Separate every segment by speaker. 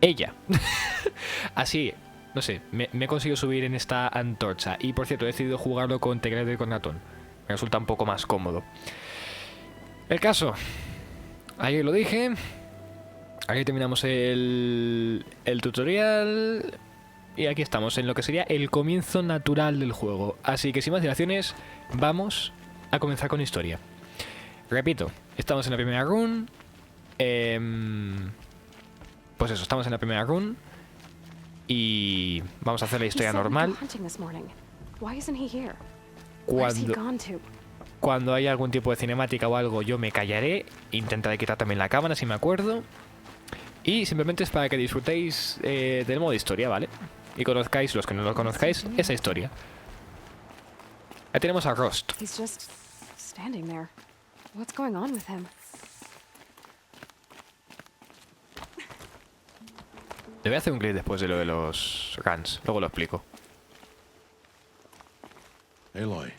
Speaker 1: Ella. Así, no sé, me he conseguido subir en esta antorcha. Y por cierto, he decidido jugarlo con teclado y con ratón. Me resulta un poco más cómodo. El caso. Ahí lo dije. Aquí terminamos el tutorial. Y aquí estamos, en lo que sería el comienzo natural del juego. Así que sin más dilaciones, vamos a comenzar con historia. Repito, estamos en la primera run. Pues eso, estamos en la primera run. Y vamos a hacer la historia normal. Cuando haya algún tipo de cinemática o algo, yo me callaré. Intentaré quitar también la cámara si me acuerdo. Y simplemente es para que disfrutéis del modo historia, ¿vale? Y conozcáis, los que no lo conozcáis, esa historia. Ahí tenemos a Rost. Le voy a hacer un clip después de lo de los guns. Luego lo explico.
Speaker 2: Aloy,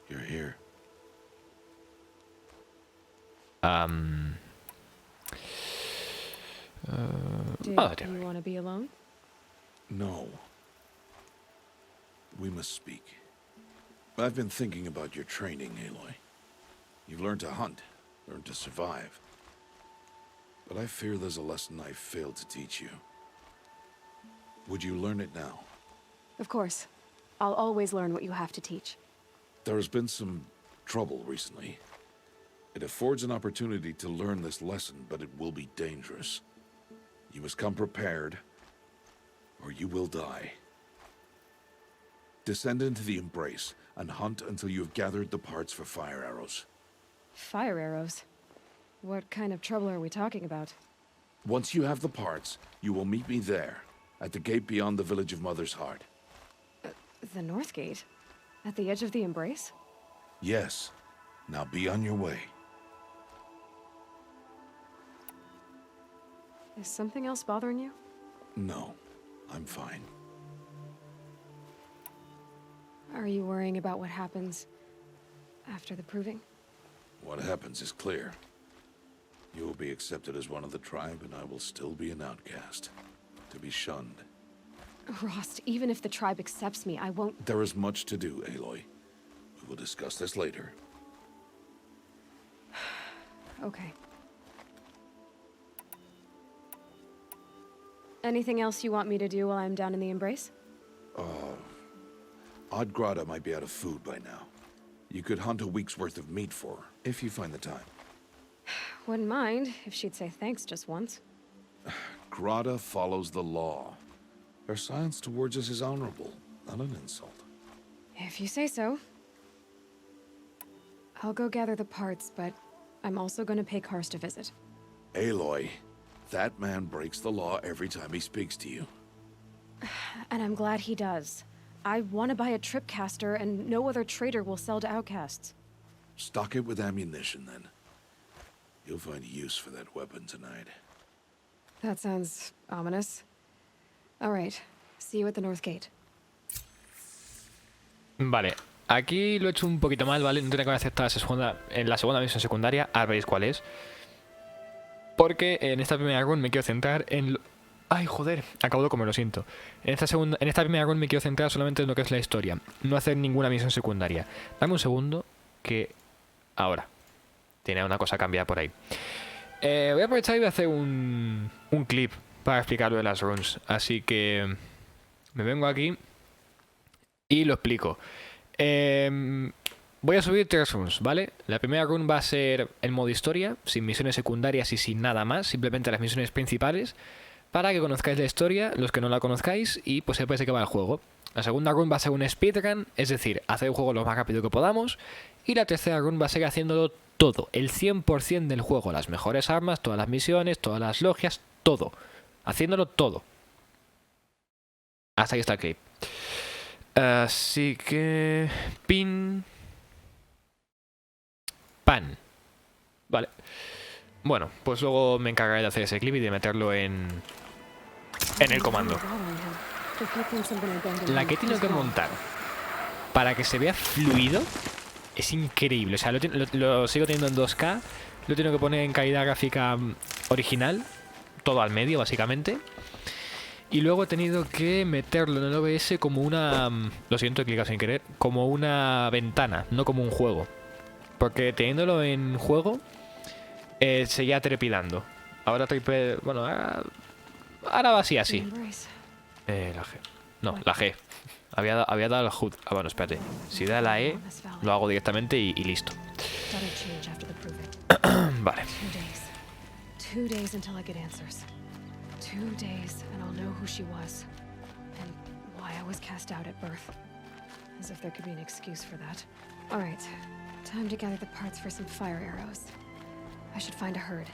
Speaker 2: you're here.
Speaker 3: Do you want to be alone?
Speaker 2: No. We must speak. I've been thinking about your training, Aloy. You've learned to hunt, learned to survive. But I fear there's a lesson I failed to teach you. Would you learn it now?
Speaker 3: Of course. I'll always learn what you have to teach.
Speaker 2: There has been some trouble recently. It affords an opportunity to learn this lesson, but it will be dangerous. You must come prepared, or you will die. Descend into the Embrace and hunt until you have gathered the parts for fire arrows.
Speaker 3: Fire arrows? What kind of trouble are we talking about?
Speaker 2: Once you have the parts, you will meet me there, at the gate beyond the village of Mother's Heart.
Speaker 3: The North Gate? At the edge of the Embrace?
Speaker 2: Yes. Now be on your way.
Speaker 3: Is something else bothering you?
Speaker 2: No, I'm fine.
Speaker 3: Are you worrying about what happens after the proving?
Speaker 2: What happens is clear. You will be accepted as one of the tribe, and I will still be an outcast, to be shunned.
Speaker 3: Rost, even if the tribe accepts me, I won't...
Speaker 2: There is much to do, Aloy. We will discuss this later.
Speaker 3: Okay. Anything else you want me to do while I'm down in the Embrace?
Speaker 2: Oddgrada might be out of food by now. You could hunt a week's worth of meat for her, if you find the time.
Speaker 3: Wouldn't mind if she'd say thanks just once.
Speaker 2: Grada follows the law. Her silence towards us is honorable, not an insult.
Speaker 3: If you say so. I'll go gather the parts, but I'm also going to pay Karst a visit.
Speaker 2: Aloy, that man breaks the law every time he speaks to you.
Speaker 3: And I'm glad he does. I want to buy a tripcaster, and no other trader will sell to outcasts.
Speaker 2: Stock it with ammunition, then. You'll find use for that weapon tonight.
Speaker 3: That sounds ominous. All right. See you at the North Gate.
Speaker 1: Vale, aquí lo he hecho un poquito mal, ¿vale? No tenía que haber aceptado en la segunda misión secundaria. Ahora veréis cuál es. Porque en esta primera run me quiero centrar en... ¡Ay, joder! Acabo de comer, lo siento. En esta primera run me quiero centrar solamente en lo que es la historia. No hacer ninguna misión secundaria. Dame un segundo, que... Ahora. Tiene una cosa cambiada por ahí. Voy a aprovechar y voy a hacer un clip para explicar lo de las runs. Así que... Me vengo aquí y lo explico. Voy a subir 3 runs, ¿vale? La primera run va a ser en modo historia, sin misiones secundarias y sin nada más, simplemente las misiones principales, para que conozcáis la historia, los que no la conozcáis, y pues sepáis de qué va el juego. La segunda run va a ser un speedrun, es decir, hacer el juego lo más rápido que podamos, y la tercera run va a ser haciéndolo todo, el 100% del juego, las mejores armas, todas las misiones, todas las logias, todo. Haciéndolo todo. Hasta ahí está el clip. Así que... Pin... Pan. Vale. Bueno, pues luego me encargaré de hacer ese clip y de meterlo en el comando. La que he tenido que montar para que se vea fluido Es increíble. O sea, lo sigo teniendo en 2K. Lo tengo que poner en calidad gráfica original. Todo al medio, básicamente. Y luego he tenido que meterlo en el OBS como una... Lo siento, he clicado sin querer. Como una ventana, no como un juego. Porque teniéndolo en juego, seguía trepidando. Ahora bueno, ahora va así.
Speaker 3: The
Speaker 1: La G. No, la G. Había dado el HUD. Ah, bueno, espérate. Si da la E, lo hago directamente y listo. Vale.
Speaker 3: 2 days until I get answers. 2 days and I'll know who she was. And why I was cast out at birth. As if there could be an excuse for that. Alright. Time to gather the parts for some fire arrows. I should find a herd.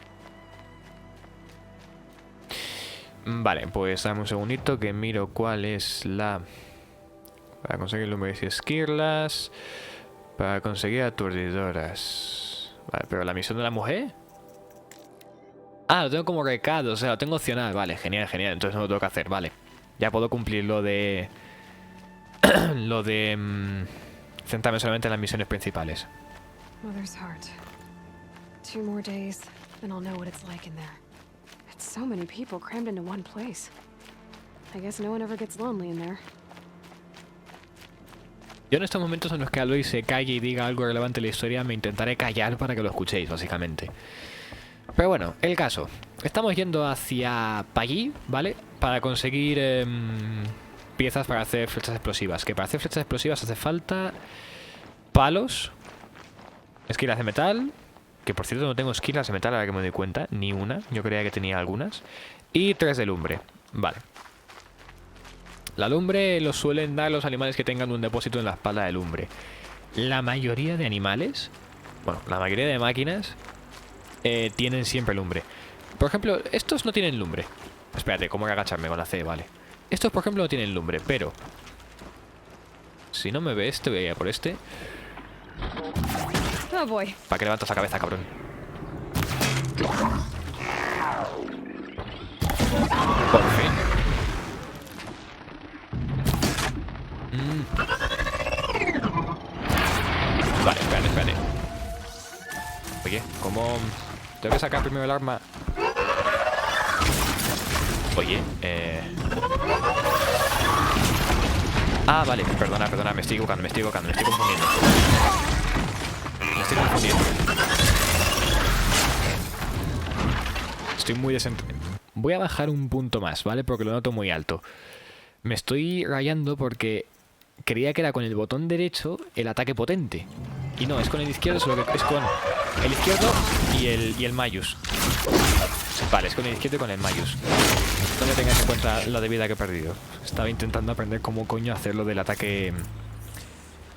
Speaker 1: Vale, pues dame un segundito que miro cuál es la... Para conseguir lumbre y esquirlas. Para conseguir aturdidoras. Vale, pero la misión de la mujer... Ah, lo tengo como recado, o sea, lo tengo opcional. Vale, genial, genial. Entonces no lo tengo que hacer, vale. Ya puedo cumplir lo de... centrarme solamente en las misiones principales.
Speaker 3: Mother's heart. 2 more days, and I'll know what it's like in there. It's so many people crammed into one place. I guess no one ever gets lonely in there.
Speaker 1: Yo en estos momentos en los que Aloy se calle y diga algo relevante en la historia, me intentaré callar para que lo escuchéis, básicamente. Pero bueno, el caso. Estamos yendo hacia allí, ¿vale? Para conseguir piezas para hacer flechas explosivas. Que para hacer flechas explosivas hace falta palos, esquilas de metal. Que por cierto no tengo esquilas de metal ahora que me doy cuenta. Ni una. Yo creía que tenía algunas. Y 3 de lumbre. Vale. La lumbre lo suelen dar los animales que tengan un depósito en la espalda de lumbre. La mayoría de animales, bueno, la mayoría de máquinas tienen siempre lumbre. Por ejemplo, estos no tienen lumbre. Espérate, ¿cómo que agacharme con la C? Vale. Estos, por ejemplo, no tienen lumbre, pero... Si no me ve este, voy a ir a por este.
Speaker 3: Oh boy.
Speaker 1: ¿Para qué levantas la cabeza, cabrón? Por fin. Vale, espérate. Oye, ¿cómo...? Tengo que sacar primero el arma. Oye, Ah, vale, perdona, me estoy equivocando, me estoy confundiendo. Estoy muy descentrado. Voy a bajar un punto más, ¿vale? Porque lo noto muy alto. Me estoy rayando porque creía que era con el botón derecho el ataque potente. Y no, es con el izquierdo, solo que es con el izquierdo y el Mayus. Vale, es con el izquierdo y con el Mayus. No me tengas en cuenta la de vida que he perdido. Estaba intentando aprender cómo coño hacerlo del ataque...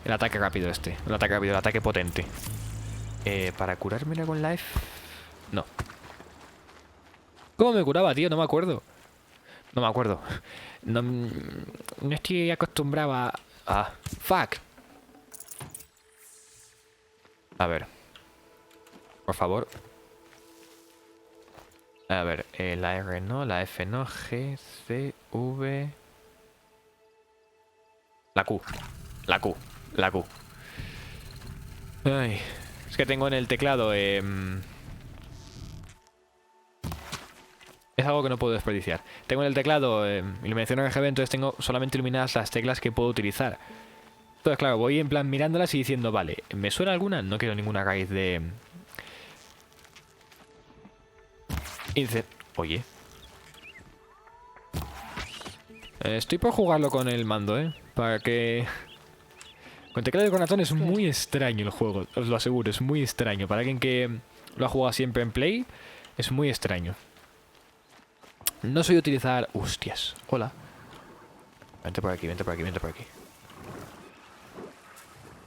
Speaker 1: El ataque rápido este. El ataque potente. Para curarme con life... No. ¿Cómo me curaba, tío? No me acuerdo. No estoy acostumbrado a... Ah, fuck. A ver. Por favor. A ver, la R no, la F no, G, C, V... La Q. Ay, es que tengo en el teclado... Es algo que no puedo desperdiciar. Tengo en el teclado iluminación RGB, entonces tengo solamente iluminadas las teclas que puedo utilizar. Entonces, claro, voy en plan mirándolas y diciendo, vale, ¿me suena alguna? No quiero ninguna raíz de... Oye. Estoy por jugarlo con el mando, para que... Con teclado de ratón es muy extraño el juego, os lo aseguro, es muy extraño. Para alguien que lo ha jugado siempre en Play, es muy extraño. No soy utilizar... Hostias, hola. Vente por aquí.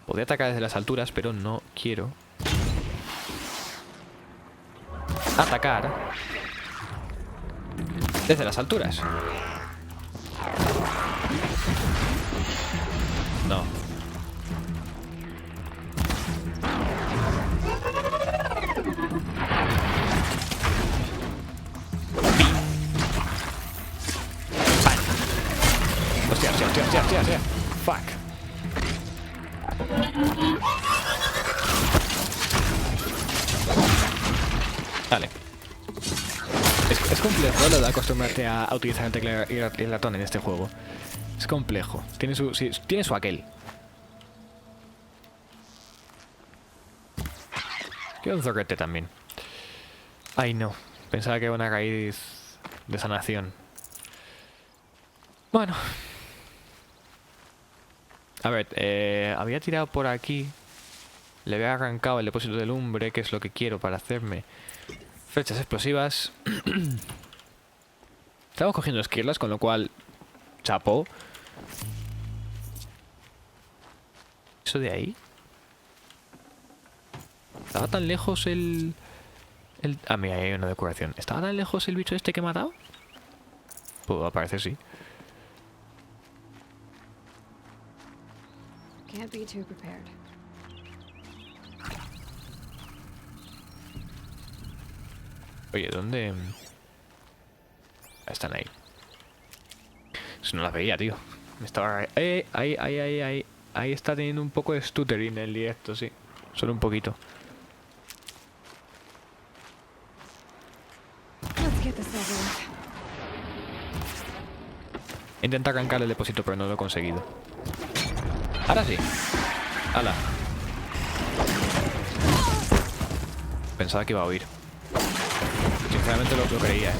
Speaker 1: Podría atacar desde las alturas, pero no quiero atacar desde las alturas. No. Hostia. Fuck. complejo lo de acostumbrarte a utilizar el teclado y el ratón en este juego. Es complejo. Tiene su, sí, tiene su aquel. Quiero un zorrete también. Ay, no. Pensaba que era una raíz de sanación. Bueno. A ver, había tirado por aquí. Le había arrancado el depósito de lumbre, que es lo que quiero para hacerme flechas explosivas. Estamos cogiendo esquirlas, con lo cual... Chapó. ¿Eso de ahí? ¿Estaba tan lejos el...? Ah, mira, ahí hay una decoración. ¿Estaba tan lejos el bicho este que he matado? Pues aparecer sí.
Speaker 3: Can't be too prepared.
Speaker 1: Oye, ¿dónde...? Están ahí. Si no las veía, tío. Me estaba... Ahí está teniendo un poco de stuttering en el directo, sí. Solo un poquito.
Speaker 3: Let's get this over with.
Speaker 1: Intenta arrancar el depósito, pero no lo he conseguido. Ahora sí. ¡Hala! Pensaba que iba a huir. Sinceramente lo creía, ¿eh?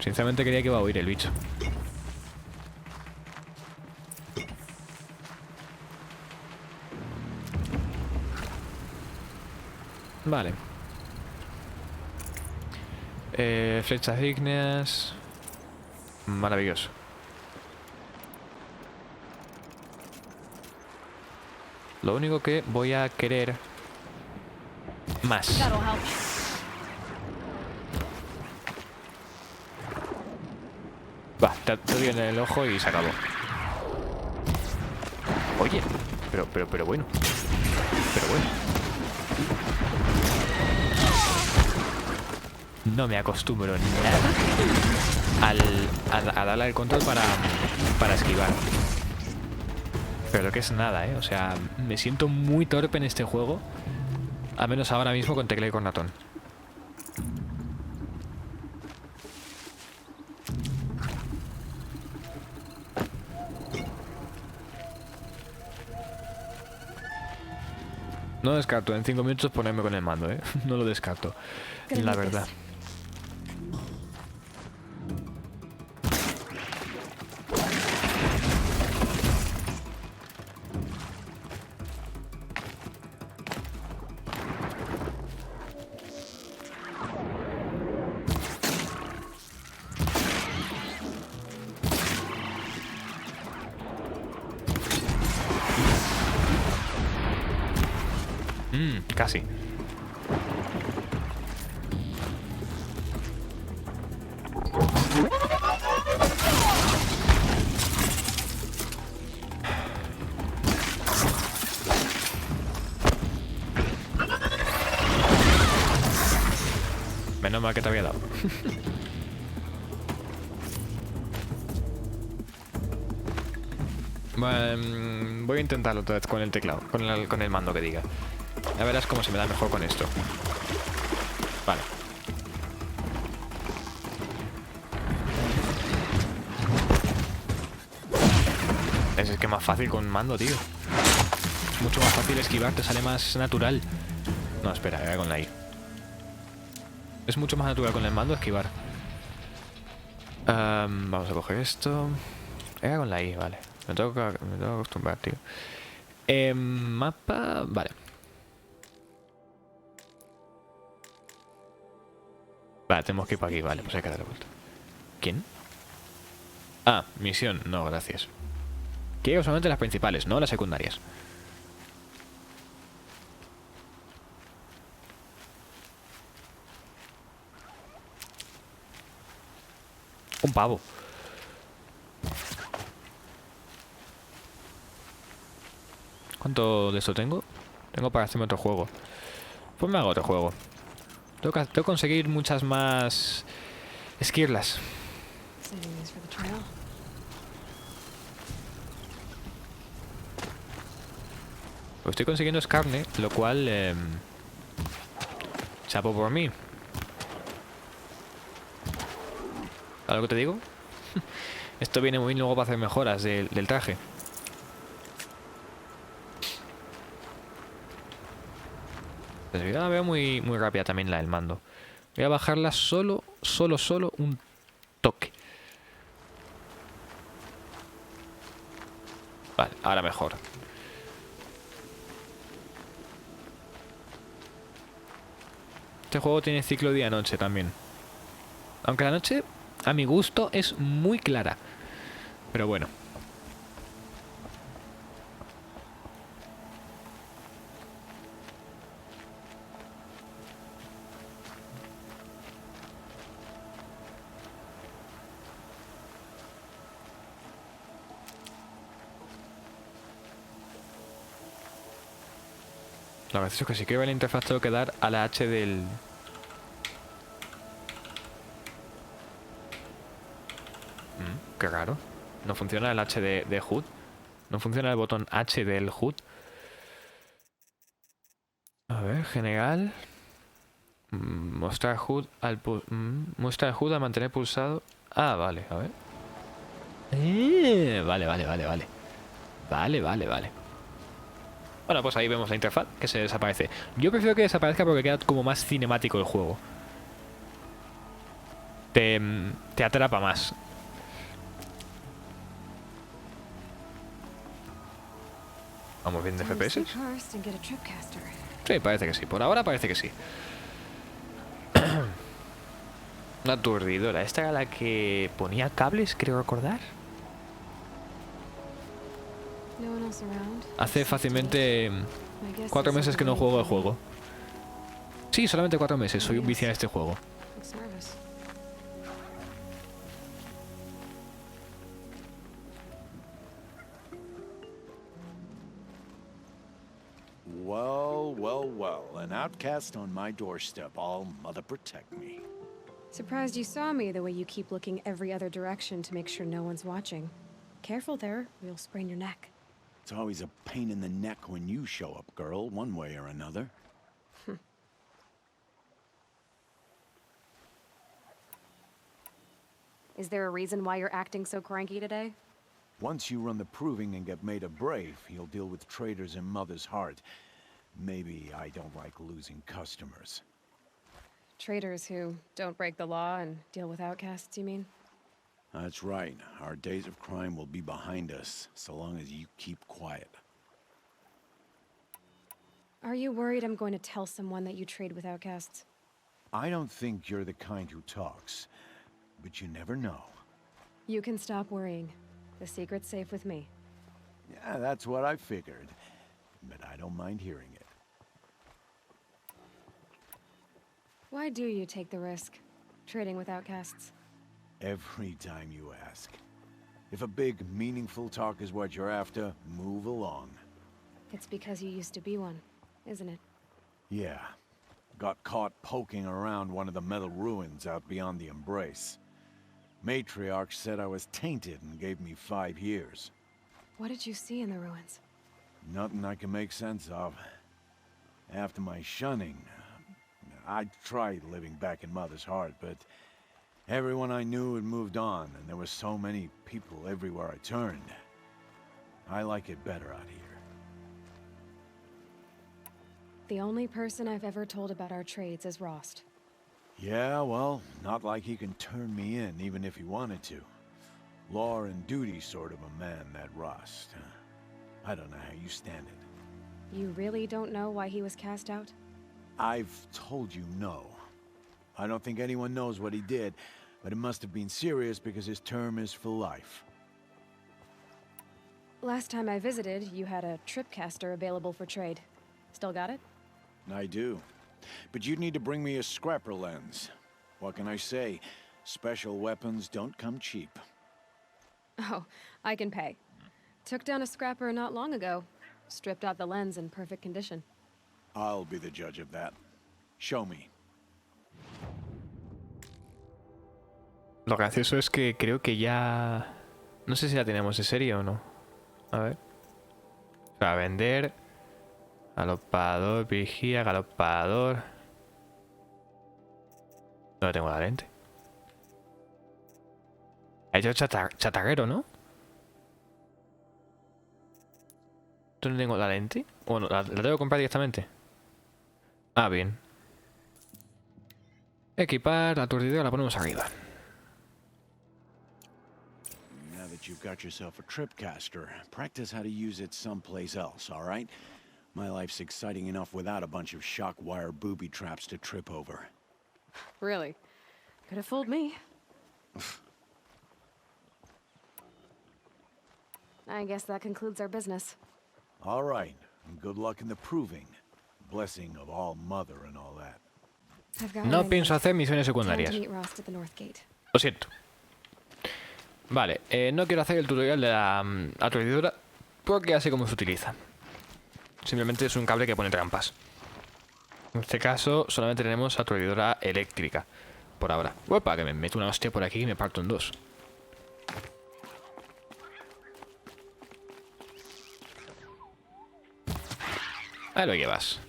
Speaker 1: Sinceramente creía que iba a huir el bicho. Vale. Flechas ígneas. Maravilloso. Lo único que voy a querer... más.
Speaker 3: That'll help.
Speaker 1: Va, te doy en el ojo y se acabó. Oye, pero bueno. Pero bueno. No me acostumbro nada a darle el control para esquivar. Pero que es nada, ¿eh? O sea, me siento muy torpe en este juego. Al menos ahora mismo con teclado y con ratón. No descarto en 5 minutos ponerme con el mando, ¿eh? No lo descarto, la verdad. Casi. Menos mal que te había dado. Voy a intentarlo otra vez con el teclado, con el mando que diga. Ya verás cómo se me da mejor con esto. Vale. Es que es más fácil con mando, tío. Es mucho más fácil esquivar, te sale más natural. No, espera, era con la I. Es mucho más natural con el mando esquivar. Vamos a coger esto. Era con la I, vale. Me tengo que acostumbrar, tío. Mapa... Vale. Vale, tenemos que ir para aquí, vale, pues hay que darle vuelta. ¿Quién? Ah, misión, no, gracias. Quiero solamente las principales, no las secundarias. Un pavo. ¿Cuánto de esto tengo? Tengo para hacerme otro juego. Pues me hago otro juego. Tengo que conseguir muchas más esquirlas.
Speaker 3: Saving these for the trail.
Speaker 1: Lo que estoy consiguiendo es carne, lo cual... chapo por mí. ¿Algo que te digo? Esto viene muy bien luego para hacer mejoras del traje. Pues yo la veo muy rápida también la del mando. Voy a bajarla solo un toque. Vale, ahora mejor. Este juego tiene ciclo día-noche también. Aunque la noche, a mi gusto, es muy clara. Pero bueno. Lo gracioso es que si quiero ver la interfaz tengo que dar a la H del... qué raro. No funciona el H de HUD. No funciona el botón H del HUD. A ver, general. Mostrar HUD al mostrar HUD a mantener pulsado. Ah, vale, a ver. Vale. Vale. Bueno, pues ahí vemos la interfaz que se desaparece. Yo prefiero que desaparezca porque queda como más cinemático el juego. Te atrapa más. ¿Vamos bien de FPS? Sí, parece que sí. Por ahora parece que sí. Una aturdidora. ¿Esta era la que ponía cables, creo recordar? Hace fácilmente 4 meses que no juego el juego. Sí, solamente 4 meses. Soy un viciado en este juego.
Speaker 2: Well, an outcast on my doorstep. All mother protect me.
Speaker 3: Surprised you saw me the way you keep looking every other direction to make sure no one's watching. Careful there, or you'll sprain your neck.
Speaker 2: It's always a pain in the neck when you show up, girl, one way or another.
Speaker 3: Is there a reason why you're acting so cranky today?
Speaker 2: Once you run the proving and get made a brave, you'll deal with traitors in Mother's Heart. Maybe I don't like losing customers.
Speaker 3: Traitors who don't break the law and deal with outcasts, you mean?
Speaker 2: That's right. Our days of crime will be behind us, so long as you keep quiet.
Speaker 3: Are you worried I'm going to tell someone that you trade with outcasts?
Speaker 2: I don't think you're the kind who talks, but you never know.
Speaker 3: You can stop worrying. The secret's safe with me.
Speaker 2: Yeah, that's what I figured, but I don't mind hearing it.
Speaker 3: Why do you take the risk, trading with outcasts?
Speaker 2: Every time you ask. If a big, meaningful talk is what you're after, move along.
Speaker 3: It's because you used to be one, isn't it?
Speaker 2: Yeah. Got caught poking around one of the metal ruins out beyond the Embrace. Matriarch said I was tainted and gave me 5 years.
Speaker 3: What did you see in the ruins?
Speaker 2: Nothing I can make sense of. After my shunning, I tried living back in Mother's Heart, but everyone I knew had moved on, and there were so many people everywhere I turned. I like it better out here.
Speaker 3: The only person I've ever told about our trades is Rost.
Speaker 2: Yeah, well, not like he can turn me in, even if he wanted to. Law and duty sort of a man, that Rost. I don't know how you stand it.
Speaker 3: You really don't know why he was cast out?
Speaker 2: I've told you no. I don't think anyone knows what he did, but it must have been serious because his term is for life.
Speaker 3: Last time I visited, you had a tripcaster available for trade. Still got it?
Speaker 2: I do. But you'd need to bring me a scrapper lens. What can I say? Special weapons don't come cheap.
Speaker 3: Oh, I can pay. Took down a scrapper not long ago. Stripped out the lens in perfect condition.
Speaker 2: I'll be the judge of that. Show me.
Speaker 1: Lo gracioso es que creo que ya... No sé si la tenemos en serio o no. A ver. Para vender... Galopador, vigía, galopador... No tengo la lente. Ha hecho chatarrero, ¿no? ¿Dónde tengo la lente? Bueno, la tengo que comprar directamente. Ah, bien. Equipar, la aturdidora la ponemos arriba.
Speaker 4: Now that you've got yourself a tripcaster, practice how to use it someplace else, all right? My life's exciting enough without a bunch of shock wire booby traps to trip over.
Speaker 3: Really? Could have fooled me. I guess that concludes our business.
Speaker 4: All right, and good luck in the proving. Blessing of All Mother and all that.
Speaker 3: I've got
Speaker 1: No
Speaker 3: what I
Speaker 1: pienso
Speaker 3: need.
Speaker 1: hacer misiones
Speaker 3: Time
Speaker 1: secundarias.
Speaker 3: to meet Rost at the North Gate.
Speaker 1: Lo siento. Vale, no quiero hacer el tutorial de la aturdidora porque ya sé cómo se utiliza. Simplemente es un cable que pone trampas. En este caso solamente tenemos aturdidora eléctrica. Por ahora. Uepa, que me meto una hostia por aquí y me parto en dos. Ahí lo llevas.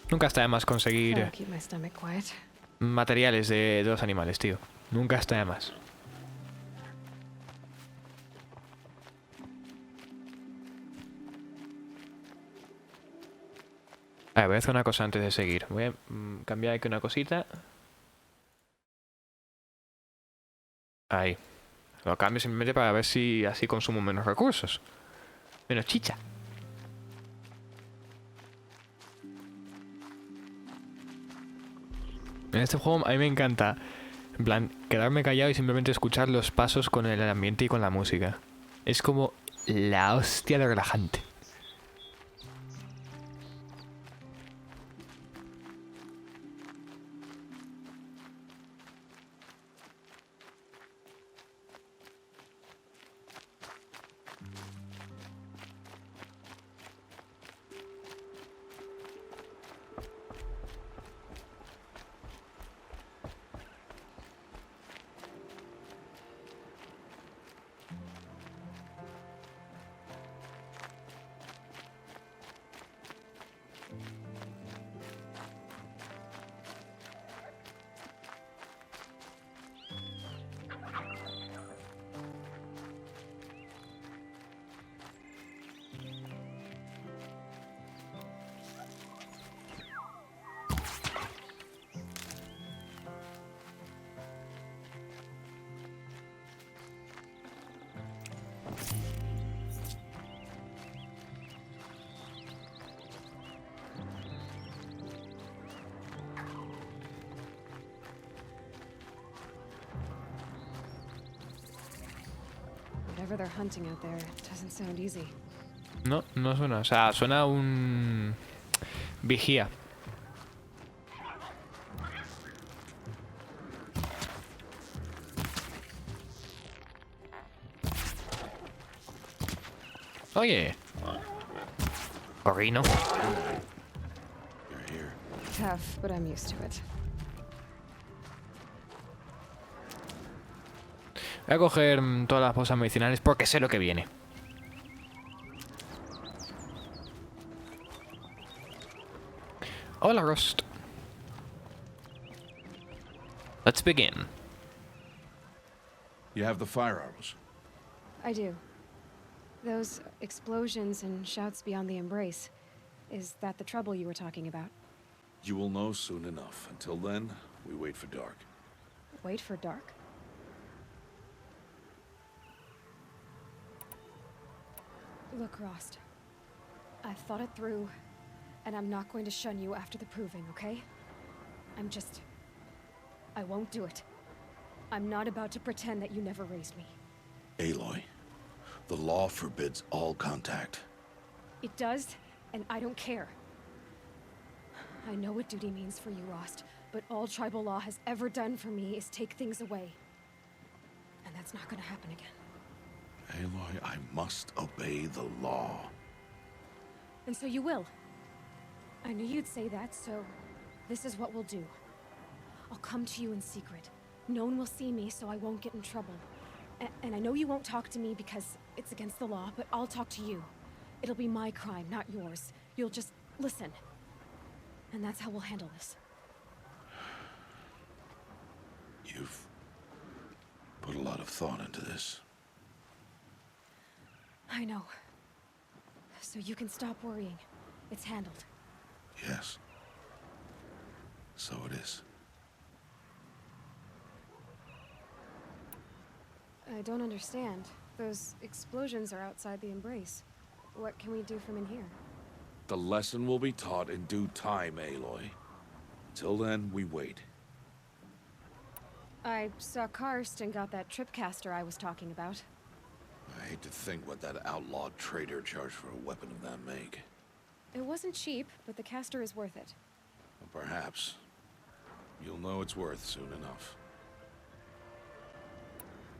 Speaker 1: Nunca está de más conseguir
Speaker 3: That'll keep my stomach quiet.
Speaker 1: materiales de los animales, tío. Nunca está de más. A ver, voy a hacer una cosa antes de seguir. Voy a cambiar aquí una cosita. Ahí. Lo cambio simplemente para ver si así consumo menos recursos. Menos chicha. En este juego a mí me encanta, en plan, quedarme callado y simplemente escuchar los pasos con el ambiente y con la música. Es como la hostia de relajante.
Speaker 3: Whatever they're hunting out there doesn't sound easy.
Speaker 1: No, no suena. O sea, suena un vigía. Oye. Corrino.
Speaker 2: You're here.
Speaker 3: Tough, but I'm used to it.
Speaker 1: Voy a coger todas las bolsas medicinales porque sé lo que viene. Hola, Rust. Let's begin.
Speaker 2: You have the fire arrows.
Speaker 3: I do. Those explosions and shouts beyond the embrace. Is that the trouble you were talking about?
Speaker 2: You will know soon enough. Until then, we wait for dark.
Speaker 3: Wait for dark? Look, Rost. I've thought it through, and I'm not going to shun you after the proving, okay? I won't do it. I'm not about to pretend that you never raised me.
Speaker 2: Aloy, the law forbids all contact.
Speaker 3: It does, and I don't care. I know what duty means for you, Rost, but all tribal law has ever done for me is take things away. And that's not gonna happen again.
Speaker 2: Aloy, I must obey the law.
Speaker 3: And so you will. I knew you'd say that, so this is what we'll do. I'll come to you in secret. No one will see me, so I won't get in trouble. And I know you won't talk to me because it's against the law, but I'll talk to you. It'll be my crime, not yours. You'll just listen. And that's how we'll handle this.
Speaker 2: You've put a lot of thought into this.
Speaker 3: I know. So you can stop worrying. It's handled.
Speaker 2: Yes. So it is.
Speaker 3: I don't understand. Those explosions are outside the embrace. What can we do from in here?
Speaker 2: The lesson will be taught in due time, Aloy. Till then, we wait.
Speaker 3: I saw Karst and got that tripcaster I was talking about.
Speaker 2: I hate to think what that outlawed trader charged for a weapon of that make.
Speaker 3: It wasn't cheap, but the caster is worth it.
Speaker 2: Well, perhaps. You'll know it's worth soon enough.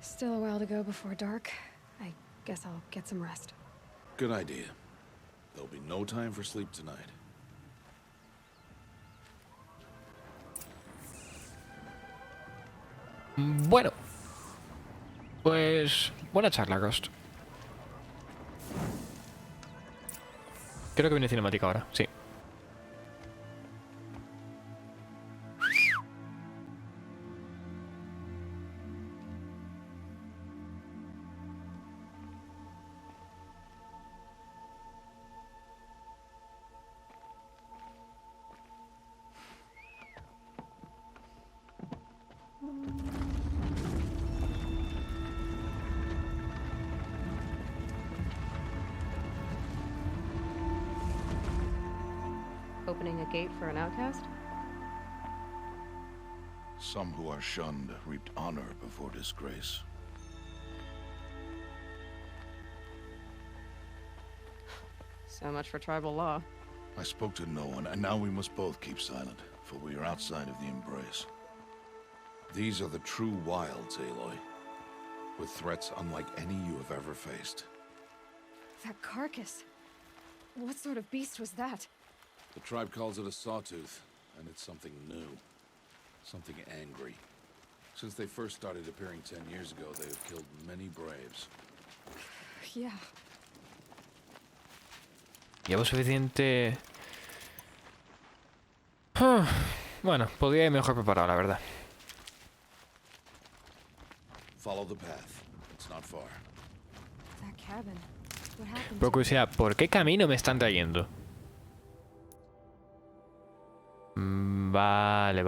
Speaker 3: Still a while to go before dark. I guess I'll get some rest.
Speaker 2: Good idea. There'll be no time for sleep tonight.
Speaker 1: Bueno. Pues... buena charla, Ghost. Creo que viene cinemática ahora, sí.
Speaker 3: Opening a gate for an outcast?
Speaker 2: Some who are shunned reaped honor before disgrace.
Speaker 3: So much for tribal law.
Speaker 2: I spoke to no one, and now we must both keep silent, for we are outside of the embrace. These are the true wilds, Aloy, with threats unlike any you have ever faced.
Speaker 3: That carcass. What sort of beast was that?
Speaker 2: The tribe calls it a sawtooth, and it's something new. Something angry. Since they first started appearing 10 years ago, they have killed many braves.
Speaker 3: Yeah.
Speaker 1: Llevo suficiente... Bueno, podría ir mejor preparado, la verdad.
Speaker 2: Follow the path. It's not far.
Speaker 3: That cabin. What happened?
Speaker 1: Por curiosidad, ¿por qué camino me están trayendo? Vale.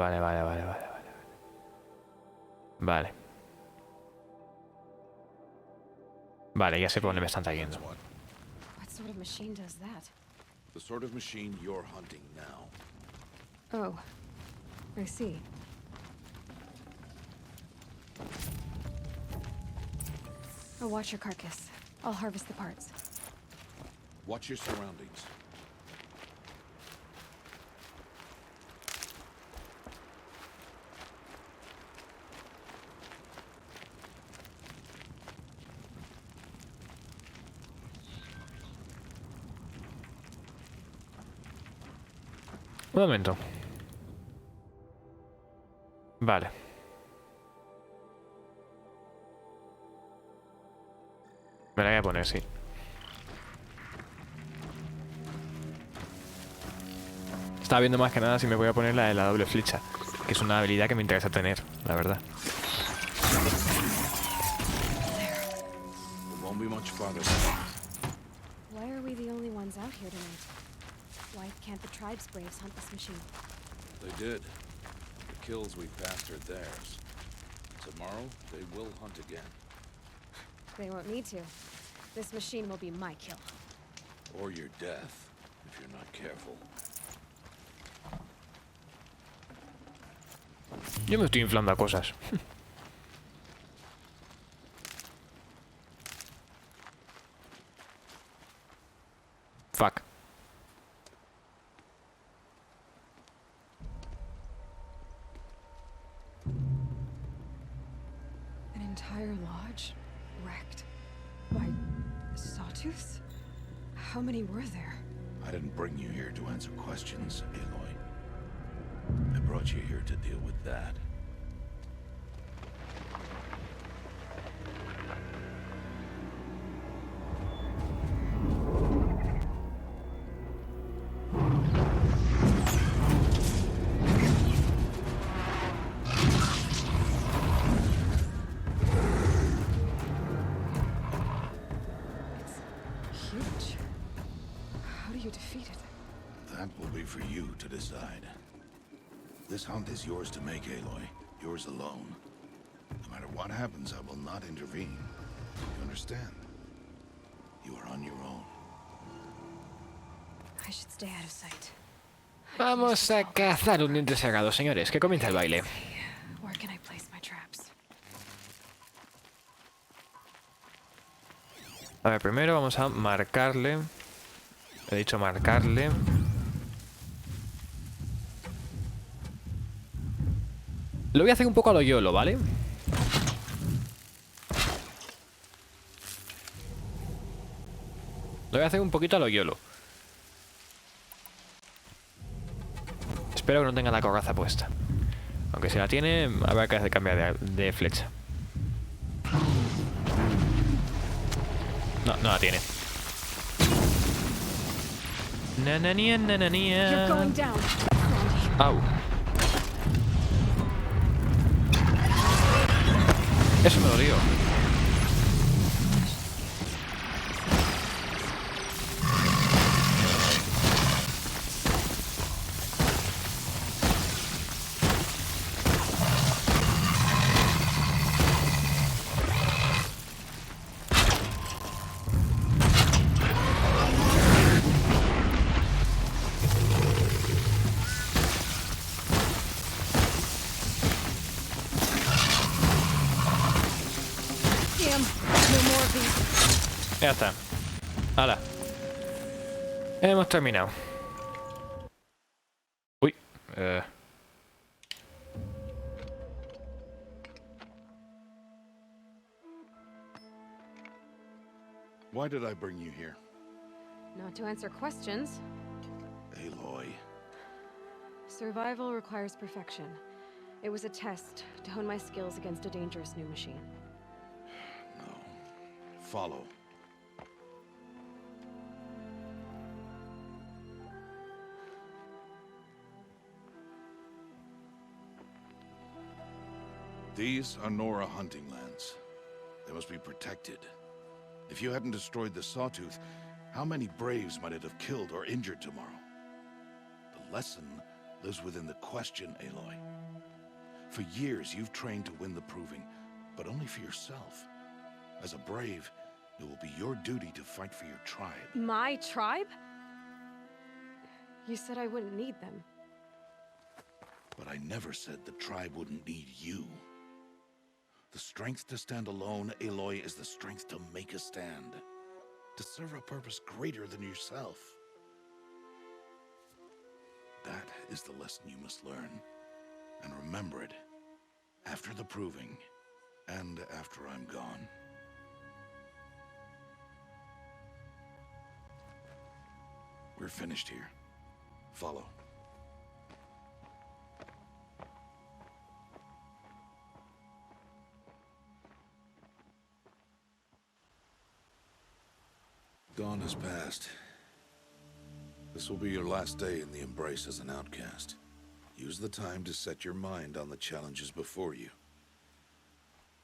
Speaker 1: Vale, ya sé por dónde me están trayendo.
Speaker 2: That's what.
Speaker 3: What sort of machine does that?
Speaker 2: The sort of machine you're hunting now.
Speaker 3: Oh. I see. I'll watch your carcass. I'll harvest the parts.
Speaker 2: Watch your surroundings.
Speaker 1: Un momento. Vale. Me la voy a poner, sí. Estaba viendo más que nada si me voy a poner la de la doble flecha, que es una habilidad que me interesa tener, la verdad.
Speaker 2: It won't be much farther.
Speaker 3: Why are we the only ones out here tonight? Why can't the tribe's braves hunt this machine?
Speaker 2: They did. The kills we passed are theirs. Tomorrow, they will hunt again.
Speaker 3: They won't need to. This machine will be my kill.
Speaker 2: Or your death, if you're not careful.
Speaker 1: Yo me estoy inflando a cosas. Fuck.
Speaker 3: An entire lodge wrecked by sawtooths? How many were there?
Speaker 2: I didn't bring you here to answer questions, Aloy. I brought you here to deal with that.
Speaker 3: do you defeat it?
Speaker 2: That will be for you to decide. This hunt is yours to make, Aloy. Yours alone. No matter what happens, I will not intervene. You understand? You are on your own.
Speaker 3: I should stay out of sight.
Speaker 1: Vamos a cazar un diente sagrado, señores. Que comienza el baile.
Speaker 3: Where can I place my traps?
Speaker 1: A ver, primero vamos a marcarle. He dicho marcarle. Lo voy a hacer un poco a lo YOLO, ¿vale? Lo voy a hacer un poquito a lo YOLO. Espero que no tenga la coraza puesta. Aunque si la tiene, habrá que cambiar de flecha. No, no la tiene. Nananía, nananía.
Speaker 3: You're going down.
Speaker 1: Au. Eso me dolió.
Speaker 3: Damn, no more of these.
Speaker 1: Ya está. Hala. Hemos terminado. Uy.
Speaker 2: Why did I bring you here?
Speaker 3: Not to answer questions.
Speaker 2: Aloy.
Speaker 3: Survival requires perfection. It was a test to hone my skills against a dangerous new machine.
Speaker 2: No. Follow. These are Nora hunting lands. They must be protected. If you hadn't destroyed the Sawtooth, how many Braves might it have killed or injured tomorrow? The lesson lives within the question, Aloy. For years, you've trained to win the proving, but only for yourself. As a Brave, it will be your duty to fight for your tribe.
Speaker 3: My tribe? You said I wouldn't need them.
Speaker 2: But I never said the tribe wouldn't need you. The strength to stand alone, Aloy, is the strength to make a stand. To serve a purpose greater than yourself. That is the lesson you must learn. And remember it. After the proving. And after I'm gone. We're finished here. Follow. Dawn has passed. This will be your last day in the Embrace as an outcast. Use the time to set your mind on the challenges before you.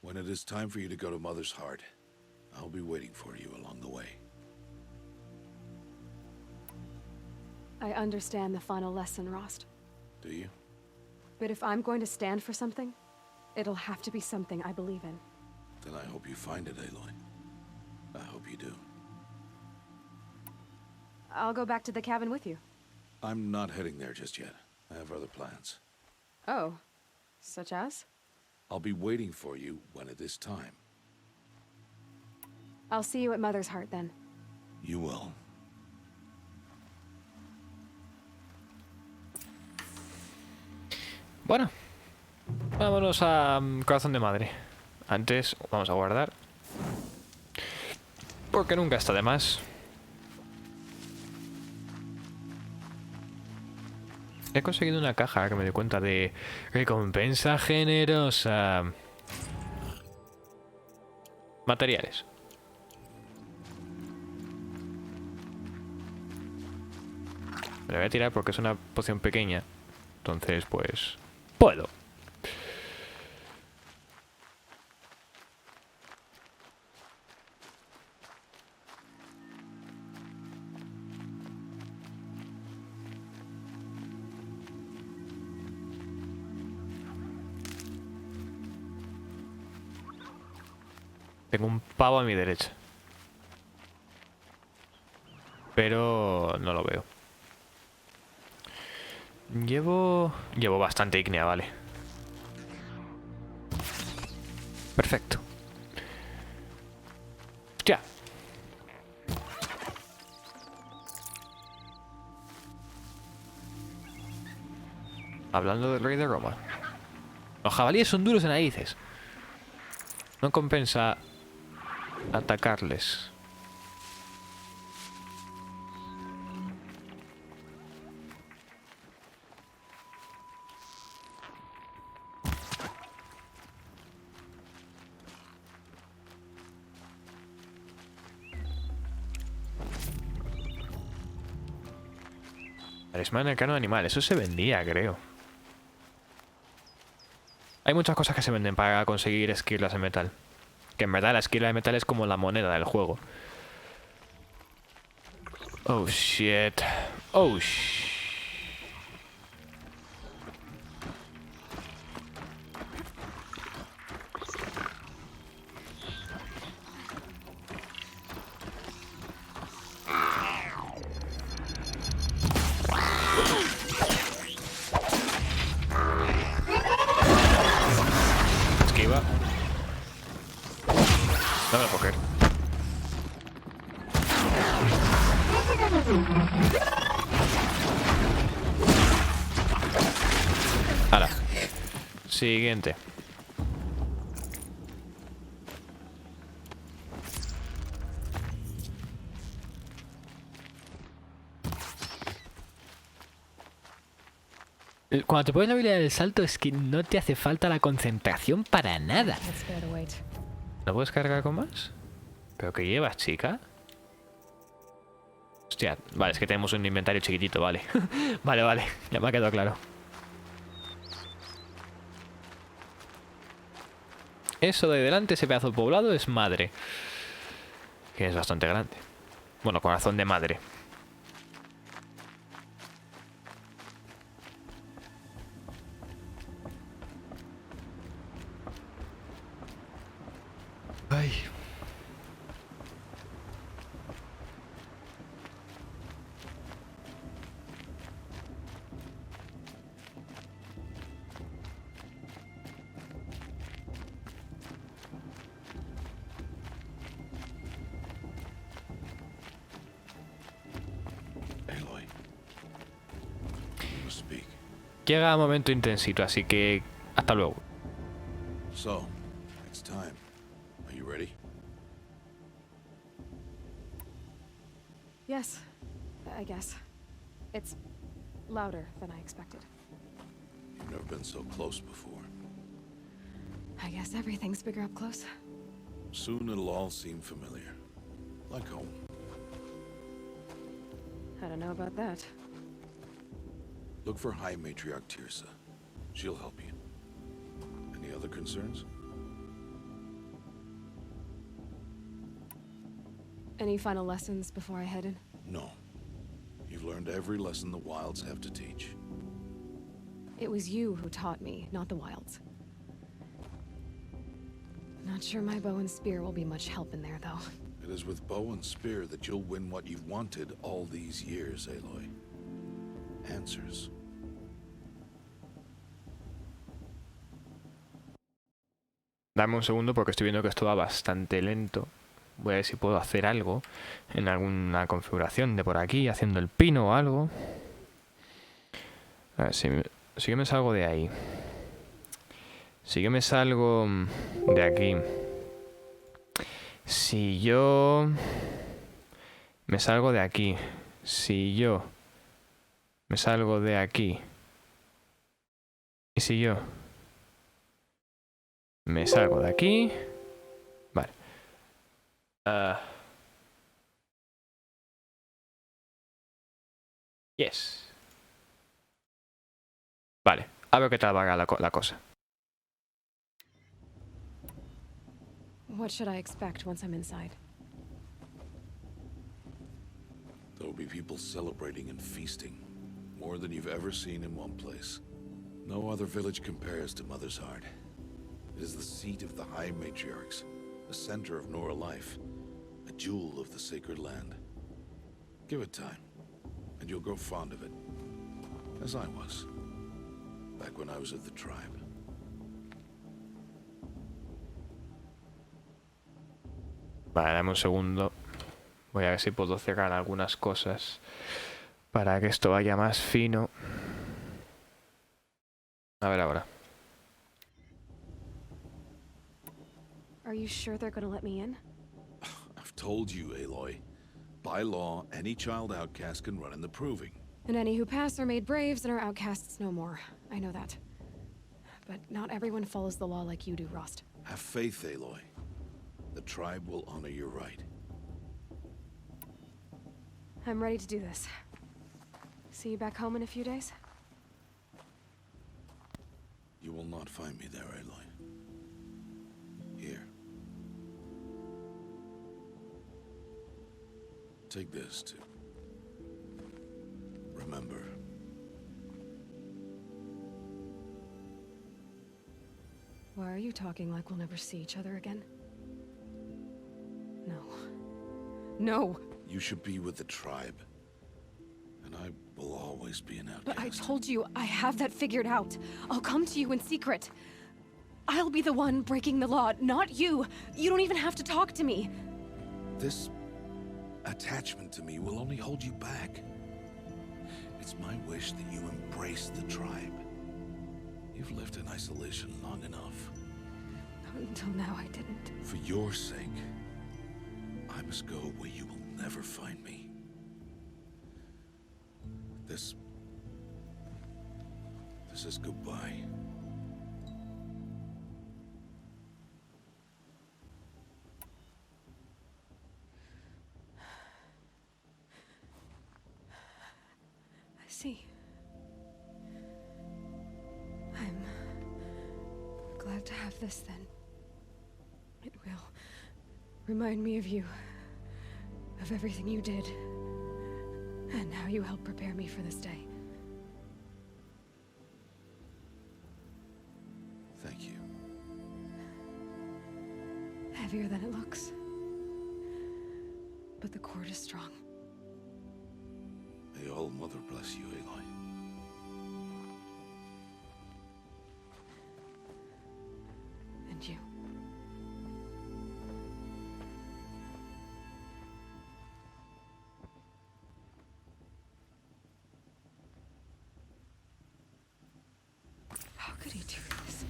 Speaker 2: When it is time for you to go to Mother's Heart, I'll be waiting for you along the way.
Speaker 3: I understand the final lesson, Rost.
Speaker 2: Do you?
Speaker 3: But if I'm going to stand for something, it'll have to be something I believe in.
Speaker 2: Then I hope you find it, Aloy. I hope you do.
Speaker 3: I'll go back to the cabin with you.
Speaker 2: I'm not heading there just yet. I have other plans.
Speaker 3: Oh, such as?
Speaker 2: I'll be waiting for you when it is time.
Speaker 3: I'll see you at Mother's Heart then.
Speaker 2: You will.
Speaker 1: Bueno. Vámonos a Corazón de Madre. Antes vamos a guardar. Porque nunca está de más. He conseguido una caja que me doy cuenta de recompensa generosa. Materiales. Me la voy a tirar porque es una poción pequeña. Entonces, pues... puedo. Tengo un pavo a mi derecha. Pero no lo veo. Llevo bastante ígnea, vale. Perfecto. Ya. Hablando del rey de Roma. Los jabalíes son duros de narices. No compensa atacarles. Talismán arcano de animal, eso se vendía, creo. Hay muchas cosas que se venden para conseguir esquirlas de metal. Que en verdad la esquirla de metal es como la moneda del juego. Oh shit. Oh shit. Esquiva. No me lo puedo creer. Hala. Siguiente. Cuando te pones la habilidad del salto es que no te hace falta la concentración para nada.
Speaker 3: Let's bear the weight.
Speaker 1: ¿No puedes cargar con más? ¿Pero qué llevas, chica? Hostia, vale, es que tenemos un inventario chiquitito, vale. Vale, ya me ha quedado claro. Eso de delante, ese pedazo poblado, es madre. Que es bastante grande. Bueno, corazón de madre. Ay.
Speaker 2: Aloy. You must speak.
Speaker 1: Llega un momento intensito, así que hasta luego.
Speaker 2: So, it's time. Are you ready?
Speaker 3: Yes, I guess. It's louder than I expected.
Speaker 2: You've never been so close before.
Speaker 3: I guess everything's bigger up close.
Speaker 2: Soon it'll all seem familiar. Like home.
Speaker 3: I don't know about that.
Speaker 2: Look for High Matriarch Tirsa. She'll help you. Any other concerns?
Speaker 3: Any final lessons before I head in?
Speaker 2: No. You've learned every lesson the Wilds have to teach.
Speaker 3: It was you who taught me, not the Wilds. Not sure my bow and spear will be much help in there, though.
Speaker 2: It is with bow and spear that you'll win what you've wanted all these years, Aloy. Answers.
Speaker 1: Dame un segundo porque estoy viendo que esto va bastante lento. Voy a ver si puedo hacer algo en alguna configuración de por aquí, haciendo el pino o algo. A ver, si yo me salgo de ahí. Si yo me salgo de aquí. Si yo me salgo de aquí. Si yo me salgo de aquí. Y si yo me salgo de aquí. Vale. Yes. Vale. A ver qué tal va la cosa.
Speaker 3: What should I expect once I'm inside?
Speaker 2: There will be people celebrating and feasting. More than you've ever seen in one place. No other village compares to Mother's Heart. It is the seat of the High Matriarchs. the center of Nora life, a jewel of the sacred land. Give it time, and you'll grow fond of it, as I was, back when I was of the tribe.
Speaker 1: Vale, dame un segundo. Voy a ver si puedo cerrar algunas cosas para que esto vaya más fino. A ver ahora.
Speaker 3: Are you sure they're gonna let me in?
Speaker 2: I've told you, Aloy. By law, any child outcast can run in the proving.
Speaker 3: And any who pass are made braves and are outcasts no more. I know that. But not everyone follows the law like you do, Rost.
Speaker 2: Have faith, Aloy. The tribe will honor your right.
Speaker 3: I'm ready to do this. See you back home in a few days?
Speaker 2: You will not find me there, Aloy. Here. Take this, too. Remember.
Speaker 3: Why are you talking like we'll never see each other again? No. No!
Speaker 2: You should be with the tribe. And I will always be an outcast.
Speaker 3: But I told you, I have that figured out. I'll come to you in secret. I'll be the one breaking the law, not you. You don't even have to talk to me.
Speaker 2: This attachment to me will only hold you back. It's my wish that you embrace the tribe. You've lived in isolation long enough.
Speaker 3: Until now, I didn't.
Speaker 2: For your sake, I must go where you will never find me. This is goodbye.
Speaker 3: I see. I'm glad to have this then. It will remind me of you, of everything you did, and how you helped prepare me for this day.
Speaker 2: Thank you.
Speaker 3: Heavier than it looks. But the cord is strong.
Speaker 2: May All Mother bless you, Aloy.
Speaker 3: And you. How could he do this?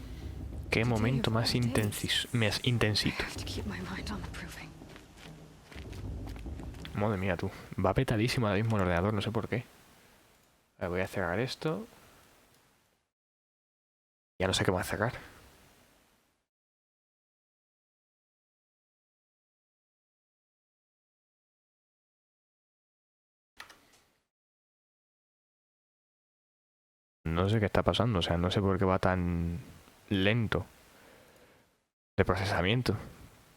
Speaker 1: Qué momento más intensito.
Speaker 3: I have to keep my mind on the proving.
Speaker 1: Madre mía, tú. Va petadísimo ahora mismo el ordenador, no sé por qué. A ver, voy a cerrar esto. Ya no sé qué más cerrar. No sé qué está pasando, o sea, no sé por qué va tan lento de procesamiento.